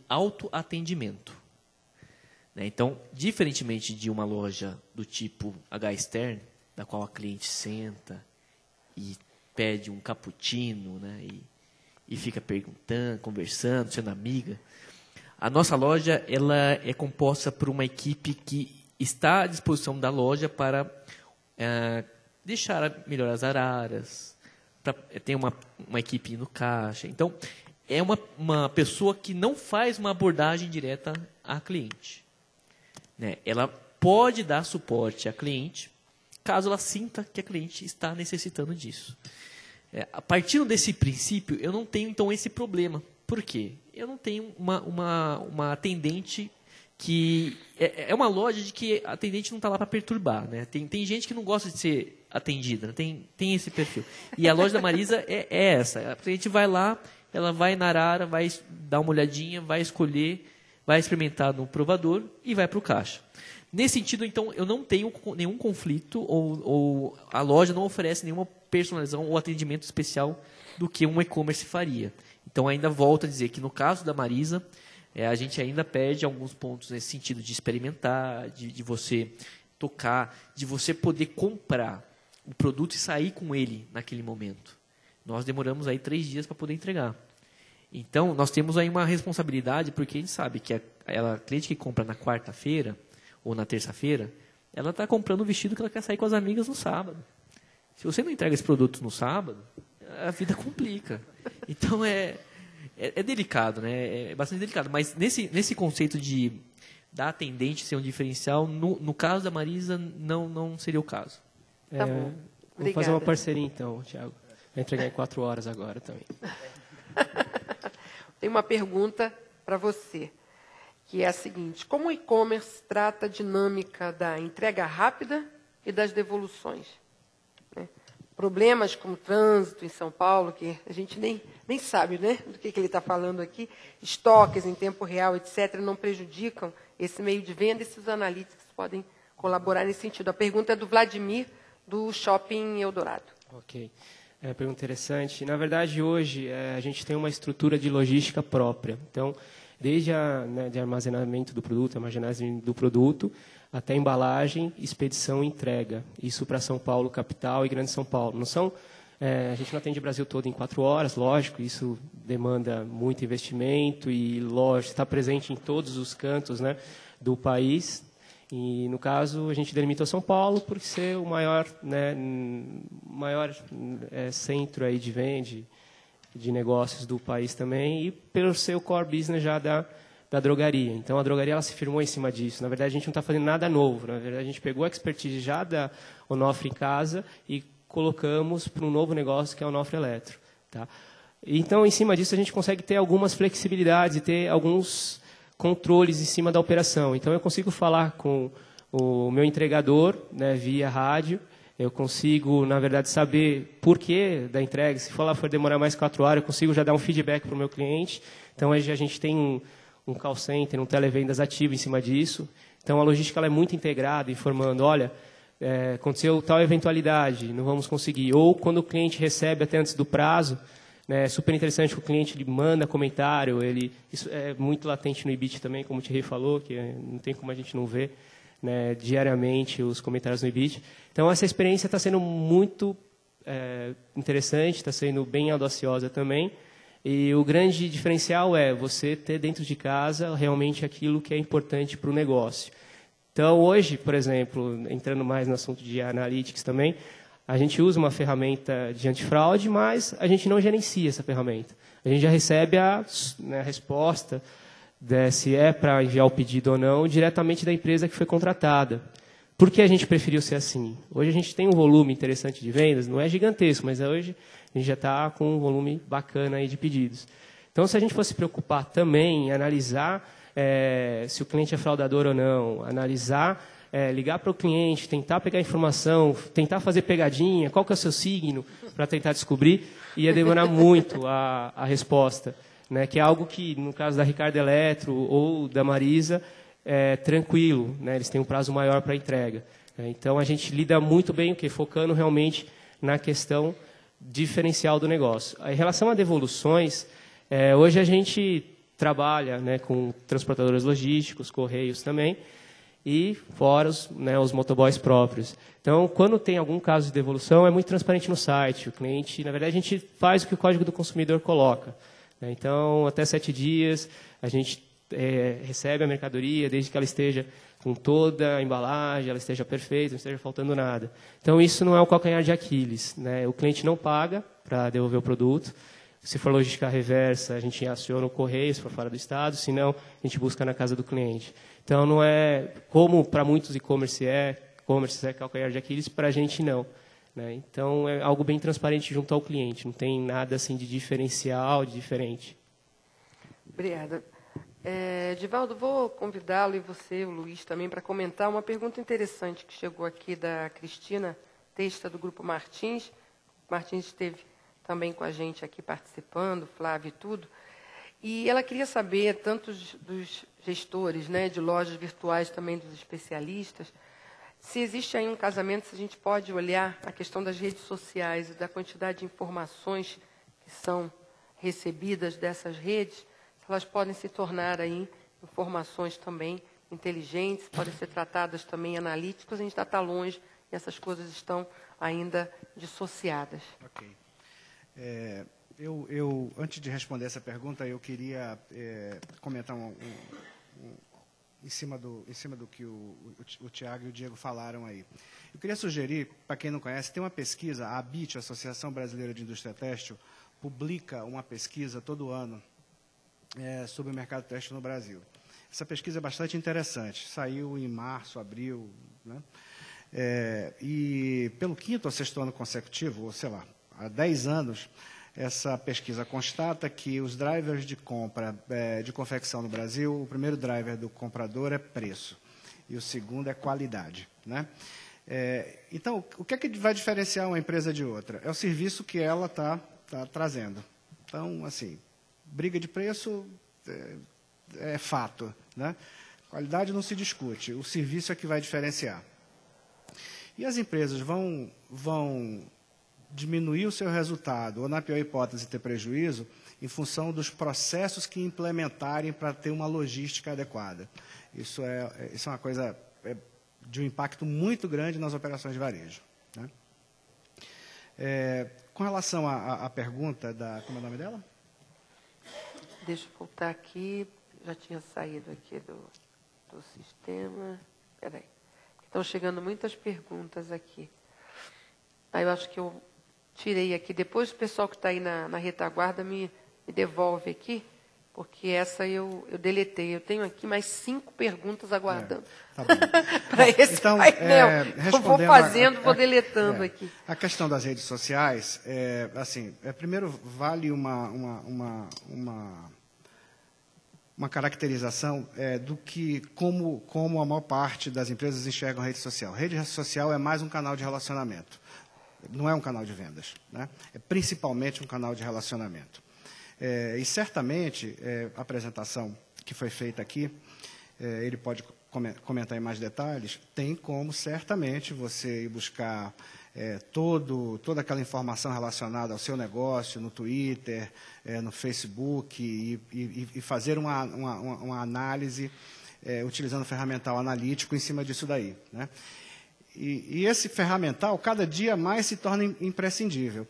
autoatendimento. Então, diferentemente de uma loja do tipo H. Stern, da qual a cliente senta e pede um cappuccino, né, e fica perguntando, conversando, sendo amiga, a nossa loja ela é composta por uma equipe que está à disposição da loja para deixar melhor as araras, tem uma equipe no caixa. Então, é uma pessoa que não faz uma abordagem direta à cliente. Né? Ela pode dar suporte à cliente, caso ela sinta que a cliente está necessitando disso. A partir desse princípio, eu não tenho, então, esse problema. Por quê? Eu não tenho uma atendente que... É uma loja de que a atendente não está lá para perturbar. Né? Tem gente que não gosta de ser atendida, né? Tem esse perfil. E a loja da Marisa é essa. A cliente vai lá, ela vai na arara, vai dar uma olhadinha, vai escolher, vai experimentar no provador e vai para o caixa. Nesse sentido, então, eu não tenho nenhum conflito ou a loja não oferece nenhuma personalização ou atendimento especial do que um e-commerce faria. Então, ainda volto a dizer que no caso da Marisa, a gente ainda perde alguns pontos nesse sentido de experimentar, de você tocar, de você poder comprar o produto e sair com ele naquele momento. Nós demoramos aí 3 dias para poder entregar. Então, nós temos aí uma responsabilidade, porque a gente sabe que a cliente que compra na quarta-feira ou na terça-feira, ela está comprando o vestido que ela quer sair com as amigas no sábado. Se você não entrega esse produto no sábado, a vida complica. Então, é delicado, né? É bastante delicado. Mas nesse conceito da atendente ser um diferencial, no caso da Marisa, não seria o caso. Tá bom. Vou fazer uma parceria, então, Thiago. Vai entregar em 4 horas agora também. Tem uma pergunta para você, que é a seguinte: como o e-commerce trata a dinâmica da entrega rápida e das devoluções? Né? Problemas como trânsito em São Paulo, que a gente nem sabe, né, do que ele está falando aqui, estoques em tempo real, etc., não prejudicam esse meio de venda, e se os analíticos podem colaborar nesse sentido. A pergunta é do Vladimir, do Shopping Eldorado. Ok. É uma pergunta interessante. Na verdade, hoje, a gente tem uma estrutura de logística própria. Então, desde de armazenamento do produto, armazenagem do produto, até embalagem, expedição e entrega. Isso para São Paulo, capital, e Grande São Paulo. Não são, a gente não atende o Brasil todo em 4 horas, lógico, isso demanda muito investimento e, lógico, está presente em todos os cantos, né, do país. E, no caso, a gente delimitou São Paulo por ser o maior, centro aí de venda, de negócios do país também, e pelo ser o core business já da drogaria. Então, a drogaria ela se firmou em cima disso. Na verdade, a gente não está fazendo nada novo. Na verdade, a gente pegou a expertise já da Onofre em casa e colocamos para um novo negócio, que é o Onofre Eletro. Tá? Então, em cima disso, a gente consegue ter algumas flexibilidades e ter alguns controles em cima da operação. Então, eu consigo falar com o meu entregador, né, via rádio. Eu consigo, na verdade, saber por que da entrega. Se for demorar mais 4 horas, eu consigo já dar um feedback para o meu cliente. Então, a gente tem um call center, um televendas ativo em cima disso. Então, a logística ela é muito integrada, informando, olha, aconteceu tal eventualidade, não vamos conseguir. Ou, quando o cliente recebe até antes do prazo, é super interessante que o cliente ele manda comentário, isso é muito latente no Ibit também, como o Thierry falou, que não tem como a gente não ver, né, diariamente os comentários no Ibit. Então, essa experiência está sendo muito interessante, está sendo bem audaciosa também. E o grande diferencial é você ter dentro de casa realmente aquilo que é importante para o negócio. Então, hoje, por exemplo, entrando mais no assunto de analytics também, a gente usa uma ferramenta de antifraude, mas a gente não gerencia essa ferramenta. A gente já recebe a resposta se é para enviar o pedido ou não diretamente da empresa que foi contratada. Por que a gente preferiu ser assim? Hoje a gente tem um volume interessante de vendas, não é gigantesco, mas hoje a gente já está com um volume bacana aí de pedidos. Então, se a gente fosse se preocupar também em analisar se o cliente é fraudador ou não, analisar, ligar para o cliente, tentar pegar informação, tentar fazer pegadinha, qual que é o seu signo, para tentar descobrir, ia demorar muito a resposta. Né? Que é algo que, no caso da Ricardo Eletro ou da Marisa, é tranquilo, né? Eles têm um prazo maior para entrega. Então, a gente lida muito bem, focando realmente na questão diferencial do negócio. Em relação a devoluções, hoje a gente trabalha, né, com transportadores logísticos, correios também, e fora os motoboys próprios. Então, quando tem algum caso de devolução, é muito transparente no site. O cliente, na verdade, a gente faz o que o Código do Consumidor coloca. Então, até 7 dias, a gente recebe a mercadoria, desde que ela esteja com toda a embalagem, ela esteja perfeita, não esteja faltando nada. Então, isso não é o calcanhar de Aquiles. Né? O cliente não paga para devolver o produto. Se for logística reversa, a gente aciona o correio, se for fora do estado, senão a gente busca na casa do cliente. Então, não é como para muitos e-commerce é calcanhar de Aquiles, para a gente não. Né? Então, é algo bem transparente junto ao cliente, não tem nada assim de diferencial, de diferente. Obrigada. Divaldo, vou convidá-lo e você, o Luiz, também, para comentar uma pergunta interessante que chegou aqui da Cristina Testa, do Grupo Martins. O Martins esteve também com a gente aqui participando, Flávio e tudo. E ela queria saber, tanto dos gestores, né, de lojas virtuais, também dos especialistas, se existe aí um casamento, se a gente pode olhar a questão das redes sociais e da quantidade de informações que são recebidas dessas redes, elas podem se tornar aí informações também inteligentes, podem ser tratadas também analíticas, a gente está longe e essas coisas estão ainda dissociadas. Ok. Antes de responder essa pergunta, eu queria comentar em cima do que o Tiago e o Diego falaram aí. Eu queria sugerir, para quem não conhece, tem uma pesquisa, a ABIT, Associação Brasileira de Indústria Têxtil, publica uma pesquisa todo ano sobre o mercado têxtil no Brasil. Essa pesquisa é bastante interessante, saiu em março, abril, né? E pelo 5º ou 6º ano consecutivo, ou sei lá, há 10 anos, essa pesquisa constata que os drivers de compra de confecção no Brasil, o primeiro driver do comprador é preço, e o segundo é qualidade, né? Então, o que é que vai diferenciar uma empresa de outra? É o serviço que ela está trazendo. Então, assim, briga de preço é fato, né? Qualidade não se discute, o serviço é que vai diferenciar. E as empresas vão diminuir o seu resultado, ou, na pior hipótese, ter prejuízo, em função dos processos que implementarem para ter uma logística adequada. Isso é uma coisa de um impacto muito grande nas operações de varejo, né? Com relação à pergunta como é o nome dela? Deixa eu voltar aqui, já tinha saído aqui do sistema. Espera aí. Estão chegando muitas perguntas aqui. Aí eu acho que eu tirei aqui. Depois o pessoal que está aí na retaguarda me devolve aqui, porque essa eu deletei. Eu tenho aqui mais 5 perguntas aguardando. Tá bom. Para esse então, painel. Eu vou fazendo, vou deletando aqui. A questão das redes sociais, primeiro vale uma caracterização do que como a maior parte das empresas enxergam a rede social. Rede social é mais um canal de relacionamento. Não é um canal de vendas, né? É principalmente um canal de relacionamento. E certamente a apresentação que foi feita aqui, ele pode comentar em mais detalhes, tem como certamente você ir buscar toda aquela informação relacionada ao seu negócio no Twitter, no Facebook e fazer uma análise utilizando o ferramental analítico em cima disso daí, né? E esse ferramental, cada dia mais se torna imprescindível.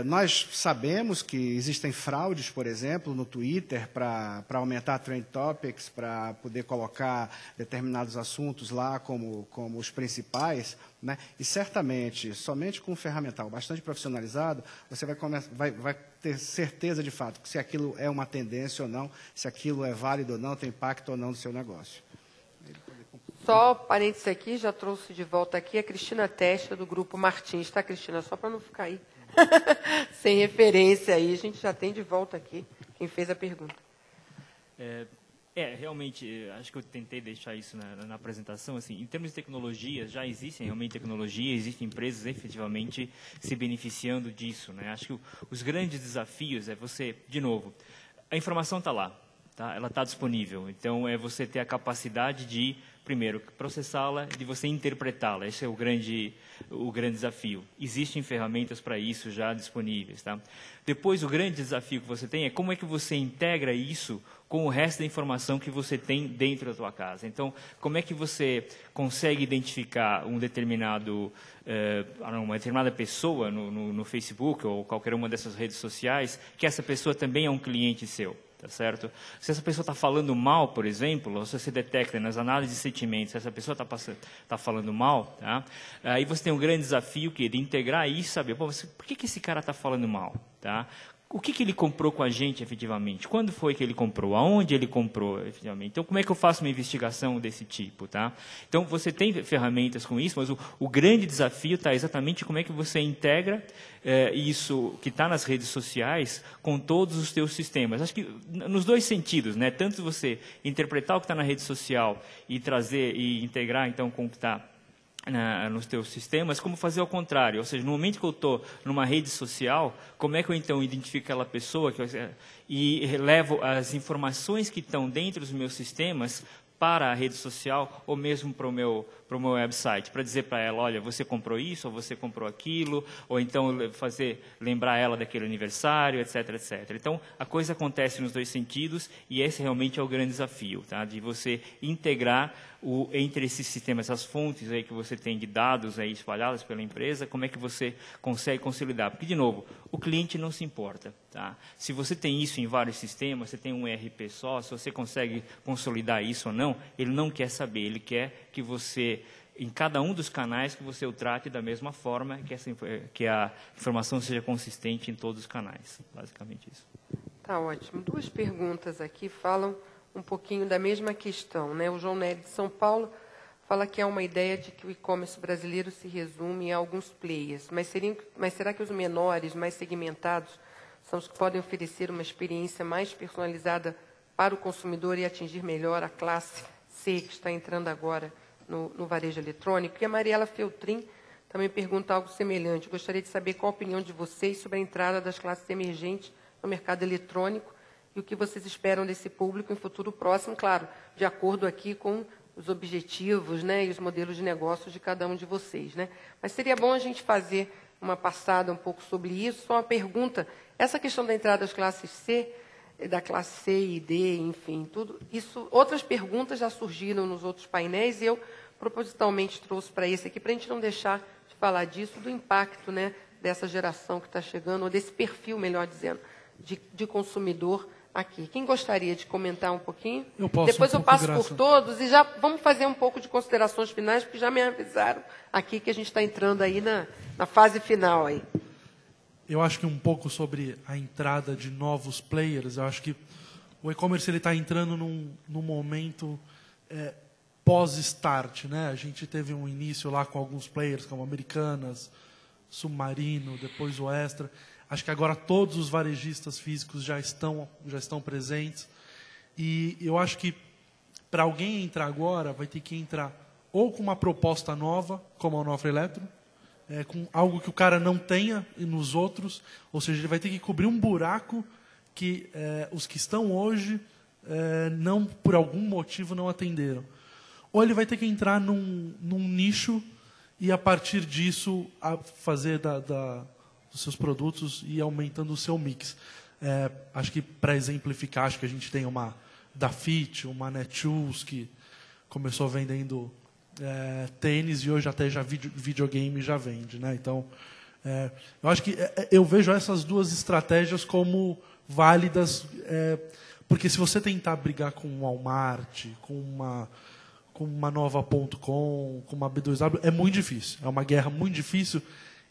Nós sabemos que existem fraudes, por exemplo, no Twitter para aumentar Trend Topics, para poder colocar determinados assuntos lá como os principais, né? E certamente, somente com um ferramental bastante profissionalizado, você vai ter certeza de fato se aquilo é uma tendência ou não, se aquilo é válido ou não, tem impacto ou não no seu negócio. Só parênteses aqui, já trouxe de volta aqui a Cristina Testa, do Grupo Martins. Tá, Cristina? Só para não ficar aí sem referência aí, a gente já tem de volta aqui quem fez a pergunta. Realmente, acho que eu tentei deixar isso na apresentação. Assim, em termos de tecnologia, já existem realmente tecnologia, existem empresas efetivamente se beneficiando disso, né? Acho que os grandes desafios é você, de novo, a informação está lá, tá? Ela está disponível. Então, é você ter a capacidade de, primeiro, processá-la, de você interpretá-la. Esse é o grande desafio. Existem ferramentas para isso já disponíveis, tá? Depois, o grande desafio que você tem é como é que você integra isso com o resto da informação que você tem dentro da tua casa. Então, como é que você consegue identificar uma determinada pessoa no Facebook ou qualquer uma dessas redes sociais, que essa pessoa também é um cliente seu? Tá certo? Se essa pessoa está falando mal, por exemplo, ou se você detecta nas análises de sentimentos, se essa pessoa está falando mal, tá? Aí você tem um grande desafio que é de integrar isso e saber, por que esse cara está falando mal? Tá? O que ele comprou com a gente, efetivamente? Quando foi que ele comprou? Aonde ele comprou, efetivamente? Então, como é que eu faço uma investigação desse tipo? Tá? Então, você tem ferramentas com isso, mas o grande desafio está exatamente como é que você integra isso que está nas redes sociais com todos os teus sistemas. Acho que nos dois sentidos, né? Tanto você interpretar o que está na rede social e trazer e integrar, então, com o que está nos teus sistemas, como fazer ao contrário. Ou seja, no momento que eu estou numa rede social, como é que eu então identifico aquela pessoa e levo as informações que estão dentro dos meus sistemas para a rede social ou mesmo para para o meu website, para dizer para ela, olha, você comprou isso, ou você comprou aquilo, ou então lembrar ela daquele aniversário, etc, etc. Então, a coisa acontece nos dois sentidos, e esse realmente é o grande desafio, tá? De você integrar entre esses sistemas, essas fontes aí que você tem de dados aí espalhadas pela empresa, como é que você consegue consolidar? Porque, de novo, o cliente não se importa, tá? Se você tem isso em vários sistemas, você tem um ERP só, se você consegue consolidar isso ou não, ele não quer saber, ele quer que você, em cada um dos canais, que você o trate da mesma forma, que a informação seja consistente em todos os canais. Basicamente isso. Tá ótimo. Duas perguntas aqui falam um pouquinho da mesma questão, né? O João Nery de São Paulo fala que há uma ideia de que o e-commerce brasileiro se resume a alguns players, mas será que os menores, mais segmentados, são os que podem oferecer uma experiência mais personalizada para o consumidor e atingir melhor a classe C, que está entrando agora no varejo eletrônico? E a Mariela Feltrin também pergunta algo semelhante. Gostaria de saber qual a opinião de vocês sobre a entrada das classes emergentes no mercado eletrônico e o que vocês esperam desse público em futuro próximo, claro, de acordo aqui com os objetivos, né, e os modelos de negócios de cada um de vocês, né? Mas seria bom a gente fazer uma passada um pouco sobre isso. Só uma pergunta, essa questão da entrada das classes C, da classe C e D, enfim, tudo isso, outras perguntas já surgiram nos outros painéis, e eu propositalmente trouxe para esse aqui, para a gente não deixar de falar disso, do impacto, né, dessa geração que está chegando, ou desse perfil, melhor dizendo, de consumidor aqui. Quem gostaria de comentar um pouquinho? Eu posso. Depois eu passo por todos e já vamos fazer um pouco de considerações finais, porque já me avisaram aqui que a gente está entrando aí na fase final aí. Eu acho que um pouco sobre a entrada de novos players. Eu acho que o e-commerce está entrando num momento pós-start, né? A gente teve um início lá com alguns players, como Americanas, Submarino, depois o Extra. Acho que agora todos os varejistas físicos já estão presentes. E eu acho que para alguém entrar agora, vai ter que entrar ou com uma proposta nova, como a Onofre Eletro, com algo que o cara não tenha nos outros, ou seja, ele vai ter que cobrir um buraco que os que estão hoje não, por algum motivo, não atenderam. Ou ele vai ter que entrar num nicho e, a partir disso, fazer dos seus produtos e aumentando o seu mix. Acho que, para exemplificar, acho que a gente tem uma da Fit, uma Netshoes, que começou vendendo tênis e hoje até já videogame já vende, né? Então, eu acho que eu vejo essas duas estratégias como válidas, porque se você tentar brigar com o Walmart, com uma Nova.com, com uma B2W, é muito difícil. É uma guerra muito difícil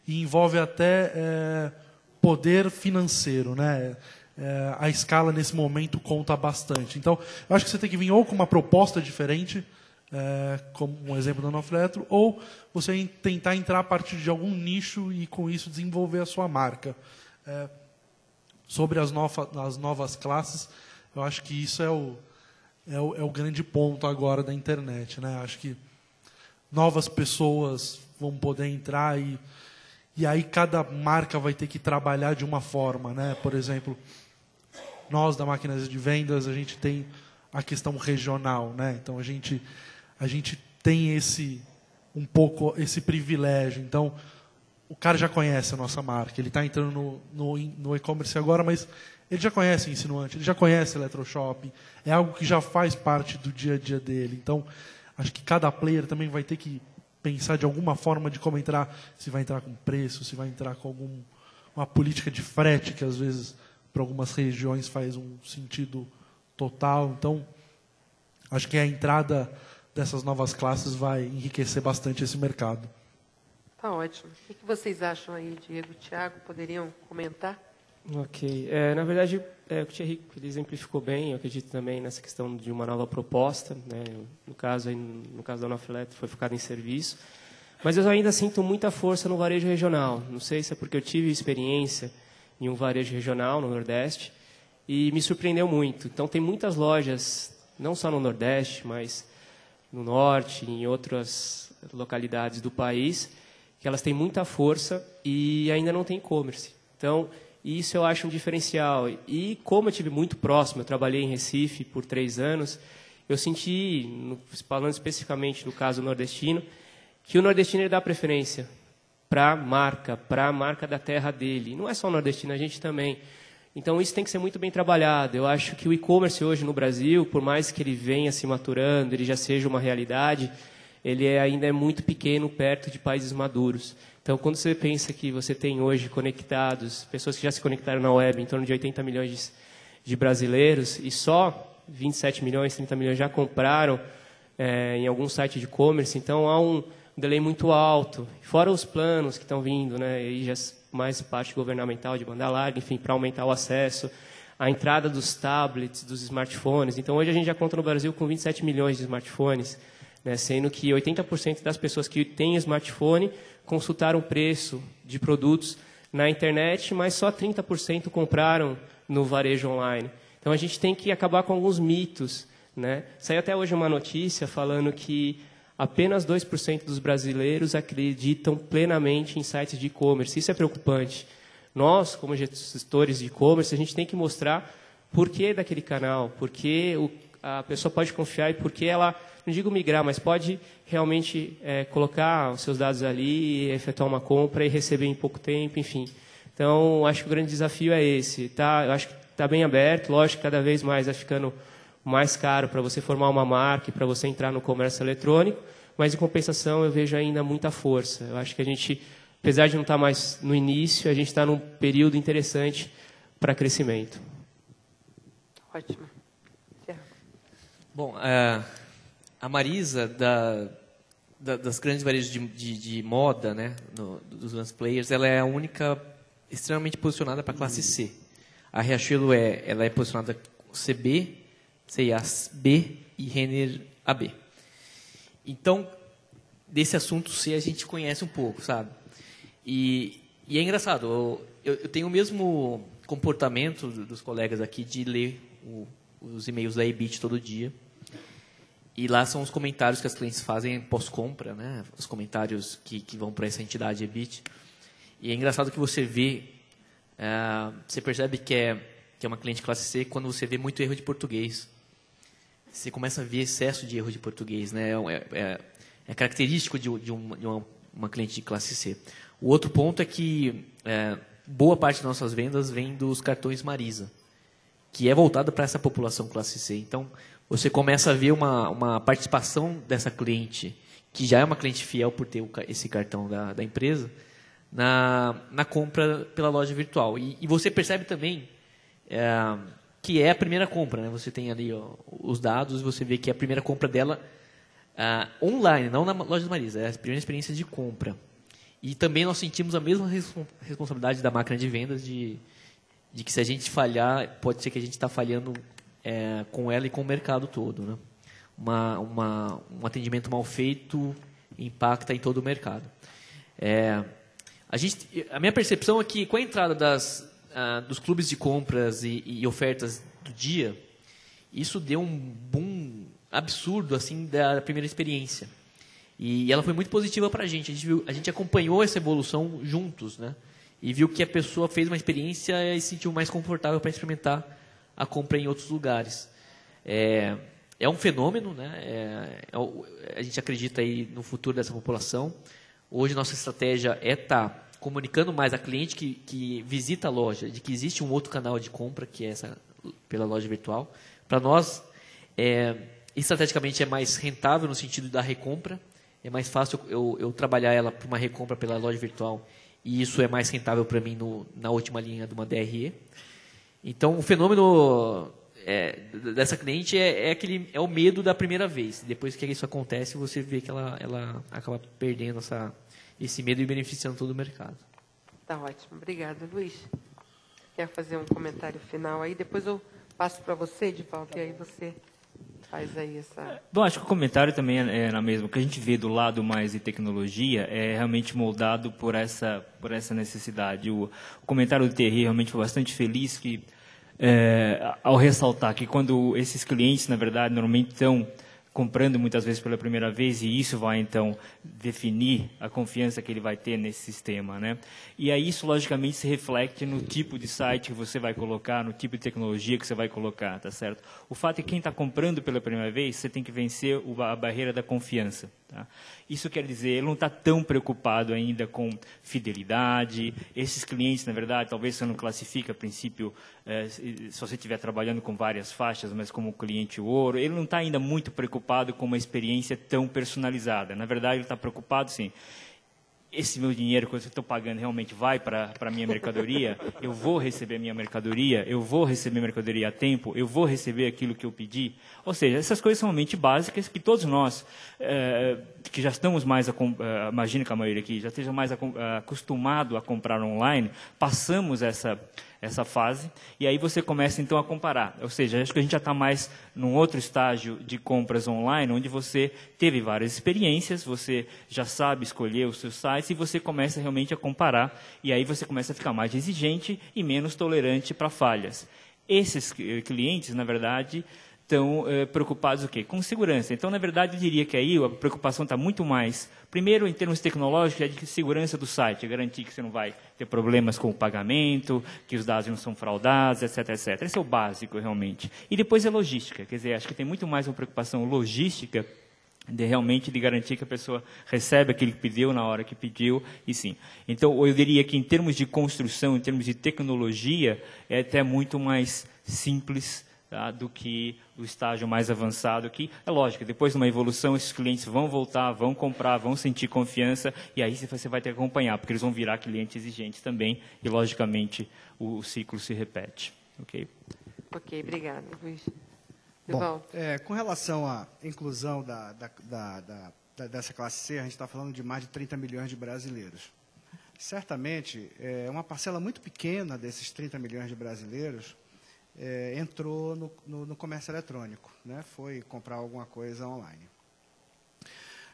e envolve até poder financeiro, né? A escala, nesse momento, conta bastante. Então, eu acho que você tem que vir ou com uma proposta diferente, como um exemplo da Onofre Eletro, ou você tentar entrar a partir de algum nicho e, com isso, desenvolver a sua marca. Sobre as novas classes, eu acho que isso é o grande ponto agora da internet, né? Acho que novas pessoas vão poder entrar e aí cada marca vai ter que trabalhar de uma forma, né? Por exemplo, nós da Máquinas de Vendas, a gente tem a questão regional, né? Então a gente tem esse privilégio. Então o cara já conhece a nossa marca, ele está entrando no e-commerce agora, mas ele já conhece Insinuante, ele já conhece Eletroshopping, é algo que já faz parte do dia a dia dele. Então acho que cada player também vai ter que pensar de alguma forma de como entrar, se vai entrar com preço, se vai entrar com uma política de frete, que às vezes para algumas regiões faz um sentido total. Então, acho que a entrada dessas novas classes vai enriquecer bastante esse mercado. Tá ótimo. O que vocês acham aí, Diego e Thiago? Poderiam comentar? Ok. Na verdade, o Thierry exemplificou bem, eu acredito também nessa questão de uma nova proposta, né? No caso da Onofre Eletro, foi focado em serviço. Mas eu ainda sinto muita força no varejo regional. Não sei se é porque eu tive experiência em um varejo regional no Nordeste e me surpreendeu muito. Então, tem muitas lojas, não só no Nordeste, mas no Norte, em outras localidades do país, que elas têm muita força e ainda não tem e-commerce. Então, isso eu acho um diferencial. E como eu tive muito próximo, eu trabalhei em Recife por 3 anos, eu senti, falando especificamente do caso nordestino, que o nordestino ele dá preferência para a marca da terra dele. Não é só o nordestino, a gente também. Então, isso tem que ser muito bem trabalhado. Eu acho que o e-commerce hoje no Brasil, por mais que ele venha se maturando, ele já seja uma realidade, ele ainda é muito pequeno perto de países maduros. Então, quando você pensa que você tem hoje conectados, pessoas que já se conectaram na web, em torno de 80 milhões de brasileiros, e só 27 milhões, 30 milhões já compraram em algum site de e-commerce, então há um delay muito alto. Fora os planos que estão vindo, né, e já mais parte governamental de banda larga, enfim, para aumentar o acesso, a entrada dos tablets, dos smartphones. Então, hoje a gente já conta no Brasil com 27 milhões de smartphones, né, sendo que 80% das pessoas que têm smartphone consultaram o preço de produtos na internet, mas só 30% compraram no varejo online. Então, a gente tem que acabar com alguns mitos, né? Saiu até hoje uma notícia falando que apenas 2% dos brasileiros acreditam plenamente em sites de e-commerce. Isso é preocupante. Nós, como gestores de e-commerce, a gente tem que mostrar por que daquele canal, por que a pessoa pode confiar e por que ela, não digo migrar, mas pode realmente colocar os seus dados ali, efetuar uma compra e receber em pouco tempo, enfim. Então, acho que o grande desafio é esse. Tá? Eu acho que está bem aberto, lógico que cada vez mais vai ficando mais caro para você formar uma marca e para você entrar no comércio eletrônico, mas, em compensação, eu vejo ainda muita força. Eu acho que a gente, apesar de não estar mais no início, a gente está num período interessante para crescimento. Ótimo. Bom, a Marisa, das grandes varejos de moda, né, dos grandes players, ela é a única extremamente posicionada para a classe C. A Riachuelo ela é posicionada CB, CIAB e Renner AB. Então, desse assunto C a gente conhece um pouco, sabe? E é engraçado, eu tenho o mesmo comportamento dos colegas aqui de ler os e-mails da Ebit todo dia. E lá são os comentários que as clientes fazem pós-compra, né? Os comentários que vão para essa entidade Ebit. E é engraçado que você vê, você percebe que é uma cliente classe C quando você vê muito erro de português. Você começa a ver excesso de erro de português, né? É característico de uma cliente de classe C. O outro ponto é que boa parte das nossas vendas vem dos cartões Marisa, que é voltado para essa população classe C. Então, você começa a ver uma participação dessa cliente, que já é uma cliente fiel por ter esse cartão da empresa, na compra pela loja virtual. E você percebe também que é a primeira compra, né? Você tem ali os dados, você vê que é a primeira compra dela online, não na loja de Marisa, é a primeira experiência de compra. E também nós sentimos a mesma responsabilidade da máquina de vendas de que se a gente falhar, pode ser que a gente está falhando com ela e com o mercado todo, né? Um atendimento mal feito impacta em todo o mercado. A minha percepção é que com a entrada dos clubes de compras e ofertas do dia, isso deu um boom absurdo assim da primeira experiência. E ela foi muito positiva para a gente. A gente acompanhou essa evolução juntos, né? E viu que a pessoa fez uma experiência e se sentiu mais confortável para experimentar a compra em outros lugares. É um fenômeno, né? A gente acredita aí no futuro dessa população. Hoje nossa estratégia é estar comunicando mais a cliente que visita a loja de que existe um outro canal de compra, que é essa pela loja virtual. Para nós, estrategicamente é mais rentável no sentido da recompra. É mais fácil eu trabalhar ela para uma recompra pela loja virtual, e isso é mais rentável para mim na última linha de uma DRE. Então, o fenômeno dessa cliente é o medo da primeira vez. Depois que isso acontece, você vê que ela acaba perdendo esse medo e beneficiando todo o mercado. Tá ótimo. Obrigada, Luiz. Quer fazer um comentário final aí? Depois eu passo para você, Edivaldo, e aí você faz aí essa... Bom, acho que o comentário também é na mesma. O que a gente vê do lado mais de tecnologia é realmente moldado por essa necessidade. O comentário do Thierry realmente foi bastante feliz ao ressaltar que quando esses clientes, na verdade, normalmente estão comprando muitas vezes pela primeira vez, e isso vai, então, definir a confiança que ele vai ter nesse sistema, né? E aí isso, logicamente, se reflete no tipo de site que você vai colocar, no tipo de tecnologia que você vai colocar, tá certo? O fato é que quem está comprando pela primeira vez, você tem que vencer a barreira da confiança, tá? Isso quer dizer, ele não está tão preocupado ainda com fidelidade. Esses clientes, na verdade, talvez você não classifica a princípio, se você estiver trabalhando com várias faixas, mas como cliente ouro, ele não está ainda muito preocupado com uma experiência tão personalizada. Na verdade, ele está preocupado, sim, esse meu dinheiro que eu estou pagando realmente vai para a minha mercadoria? Eu vou receber a minha mercadoria? Eu vou receber a mercadoria a tempo? Eu vou receber aquilo que eu pedi? Ou seja, essas coisas são realmente básicas que todos nós, que já estamos mais, imagino que a maioria aqui já esteja mais acostumado a comprar online, passamos essa fase, e aí você começa então a comparar. Ou seja, acho que a gente já está mais num outro estágio de compras online, onde você teve várias experiências, você já sabe escolher os seus sites, e você começa realmente a comparar, e aí você começa a ficar mais exigente e menos tolerante para falhas. Esses clientes, na verdade, estão preocupados o quê? Com segurança. Então, na verdade, eu diria que aí a preocupação está muito mais, primeiro, em termos tecnológicos, é de segurança do site, garantir que você não vai ter problemas com o pagamento, que os dados não são fraudados, etc, etc. Esse é o básico, realmente. E depois é logística, quer dizer, acho que tem muito mais uma preocupação logística realmente de garantir que a pessoa recebe aquilo que pediu na hora que pediu, e sim. Então, eu diria que em termos de construção, em termos de tecnologia, é até muito mais simples, tá, do que o estágio mais avançado, que é lógico, depois de uma evolução, esses clientes vão voltar, vão comprar, vão sentir confiança, e aí você vai ter que acompanhar, porque eles vão virar clientes exigentes também, e logicamente o ciclo se repete. Ok? Ok, obrigada, Luiz. Bom, com relação à inclusão dessa classe C, a gente está falando de mais de 30 milhões de brasileiros. Certamente, uma parcela muito pequena desses 30 milhões de brasileiros entrou no comércio eletrônico, né? Foi comprar alguma coisa online.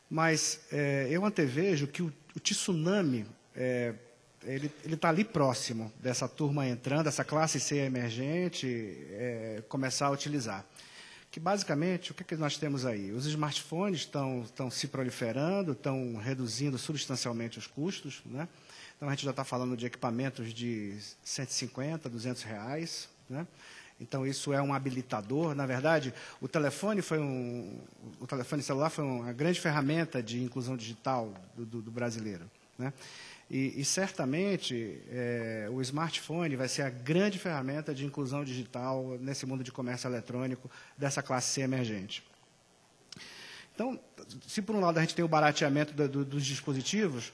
Mas eu antevejo que o tsunami, ele está ali próximo dessa turma entrando, essa classe C emergente, começar a utilizar. Que, basicamente, o que nós temos aí? Os smartphones estão se proliferando, estão reduzindo substancialmente os custos, né? Então, a gente já está falando de equipamentos de R$150, R$200, né? Então, isso é um habilitador. Na verdade, o telefone celular foi uma grande ferramenta de inclusão digital do brasileiro, né? E certamente, o smartphone vai ser a grande ferramenta de inclusão digital nesse mundo de comércio eletrônico dessa classe C emergente. Então, se por um lado a gente tem o barateamento dos dispositivos,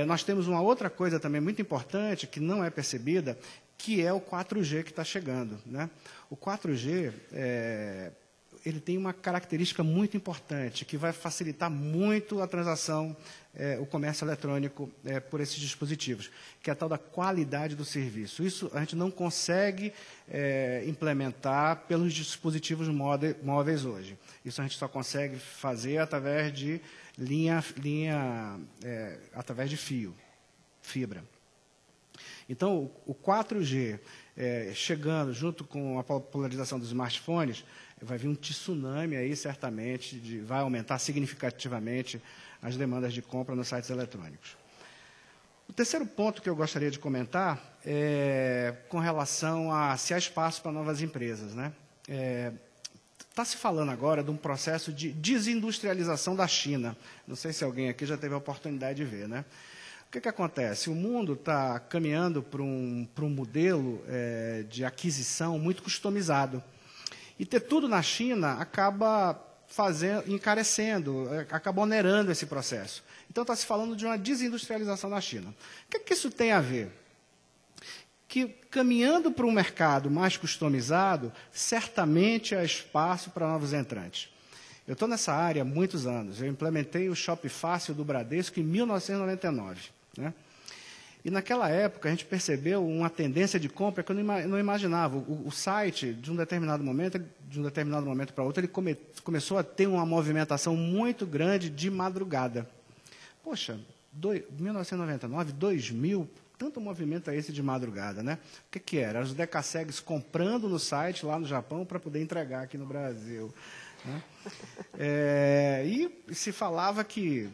nós temos uma outra coisa também muito importante, que não é percebida, que é o 4G que está chegando, né? O 4G, ele tem uma característica muito importante, que vai facilitar muito a transação, o comércio eletrônico por esses dispositivos, que é a tal da qualidade do serviço. Isso a gente não consegue implementar pelos dispositivos móveis hoje. Isso a gente só consegue fazer através de através de fibra. Então, o 4G, chegando junto com a popularização dos smartphones, vai vir um tsunami aí, certamente, vai aumentar significativamente as demandas de compra nos sites eletrônicos. O terceiro ponto que eu gostaria de comentar é com relação a se há espaço para novas empresas, né? Está se falando agora de um processo de desindustrialização da China. Não sei se alguém aqui já teve a oportunidade de ver, né? O que acontece? O mundo está caminhando para um modelo de aquisição muito customizado. E ter tudo na China acaba encarecendo, acaba onerando esse processo. Então, está se falando de uma desindustrialização na China. O que isso tem a ver? Que, caminhando para um mercado mais customizado, certamente há espaço para novos entrantes. Eu estou nessa área há muitos anos. Eu implementei o Shop Fácil do Bradesco em 1999. Né? E, naquela época, a gente percebeu uma tendência de compra que eu não imaginava. O site, de um determinado momento para outro, ele começou a ter uma movimentação muito grande de madrugada. Poxa, 1999, 2000, tanto movimento é esse de madrugada, né? O que era? Os decassegues comprando no site lá no Japão para poder entregar aqui no Brasil. Né? E se falava que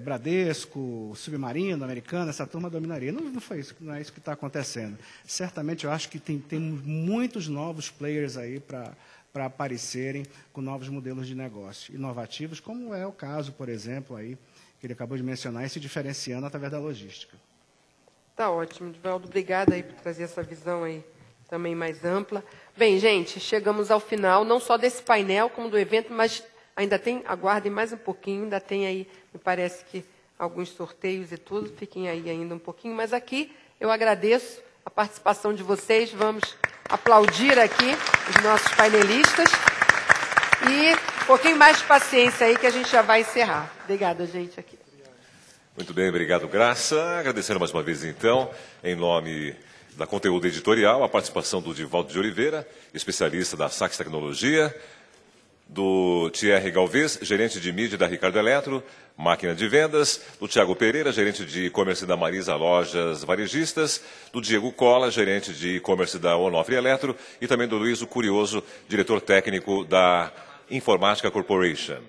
Bradesco, Submarino, Americana, essa turma dominaria. Não foi isso, não é isso que está acontecendo. Certamente eu acho que tem muitos novos players aí para aparecerem com novos modelos de negócio inovativos, como é o caso, por exemplo, aí, que ele acabou de mencionar, e se diferenciando através da logística. Tá ótimo, Divaldo. Obrigada aí por trazer essa visão aí também mais ampla. Bem, gente, chegamos ao final, não só desse painel, como do evento, mas ainda tem, aguardem mais um pouquinho, ainda tem aí, me parece que alguns sorteios e tudo, fiquem aí ainda um pouquinho. Mas aqui eu agradeço a participação de vocês, vamos aplaudir aqui os nossos painelistas e um pouquinho mais de paciência aí que a gente já vai encerrar. Obrigada, gente, aqui. Muito bem, obrigado, Graça. Agradecendo mais uma vez, então, em nome da Conteúdo Editorial, a participação do Divaldo de Oliveira, especialista da Sachs Tecnologia, do Thierry Galvez, gerente de mídia da Ricardo Eletro, máquina de vendas, do Tiago Pereira, gerente de e-commerce da Marisa Lojas Varejistas, do Diego Cola, gerente de e-commerce da Onofre Eletro, e também do Luiz Curioso, diretor técnico da Informática Corporation.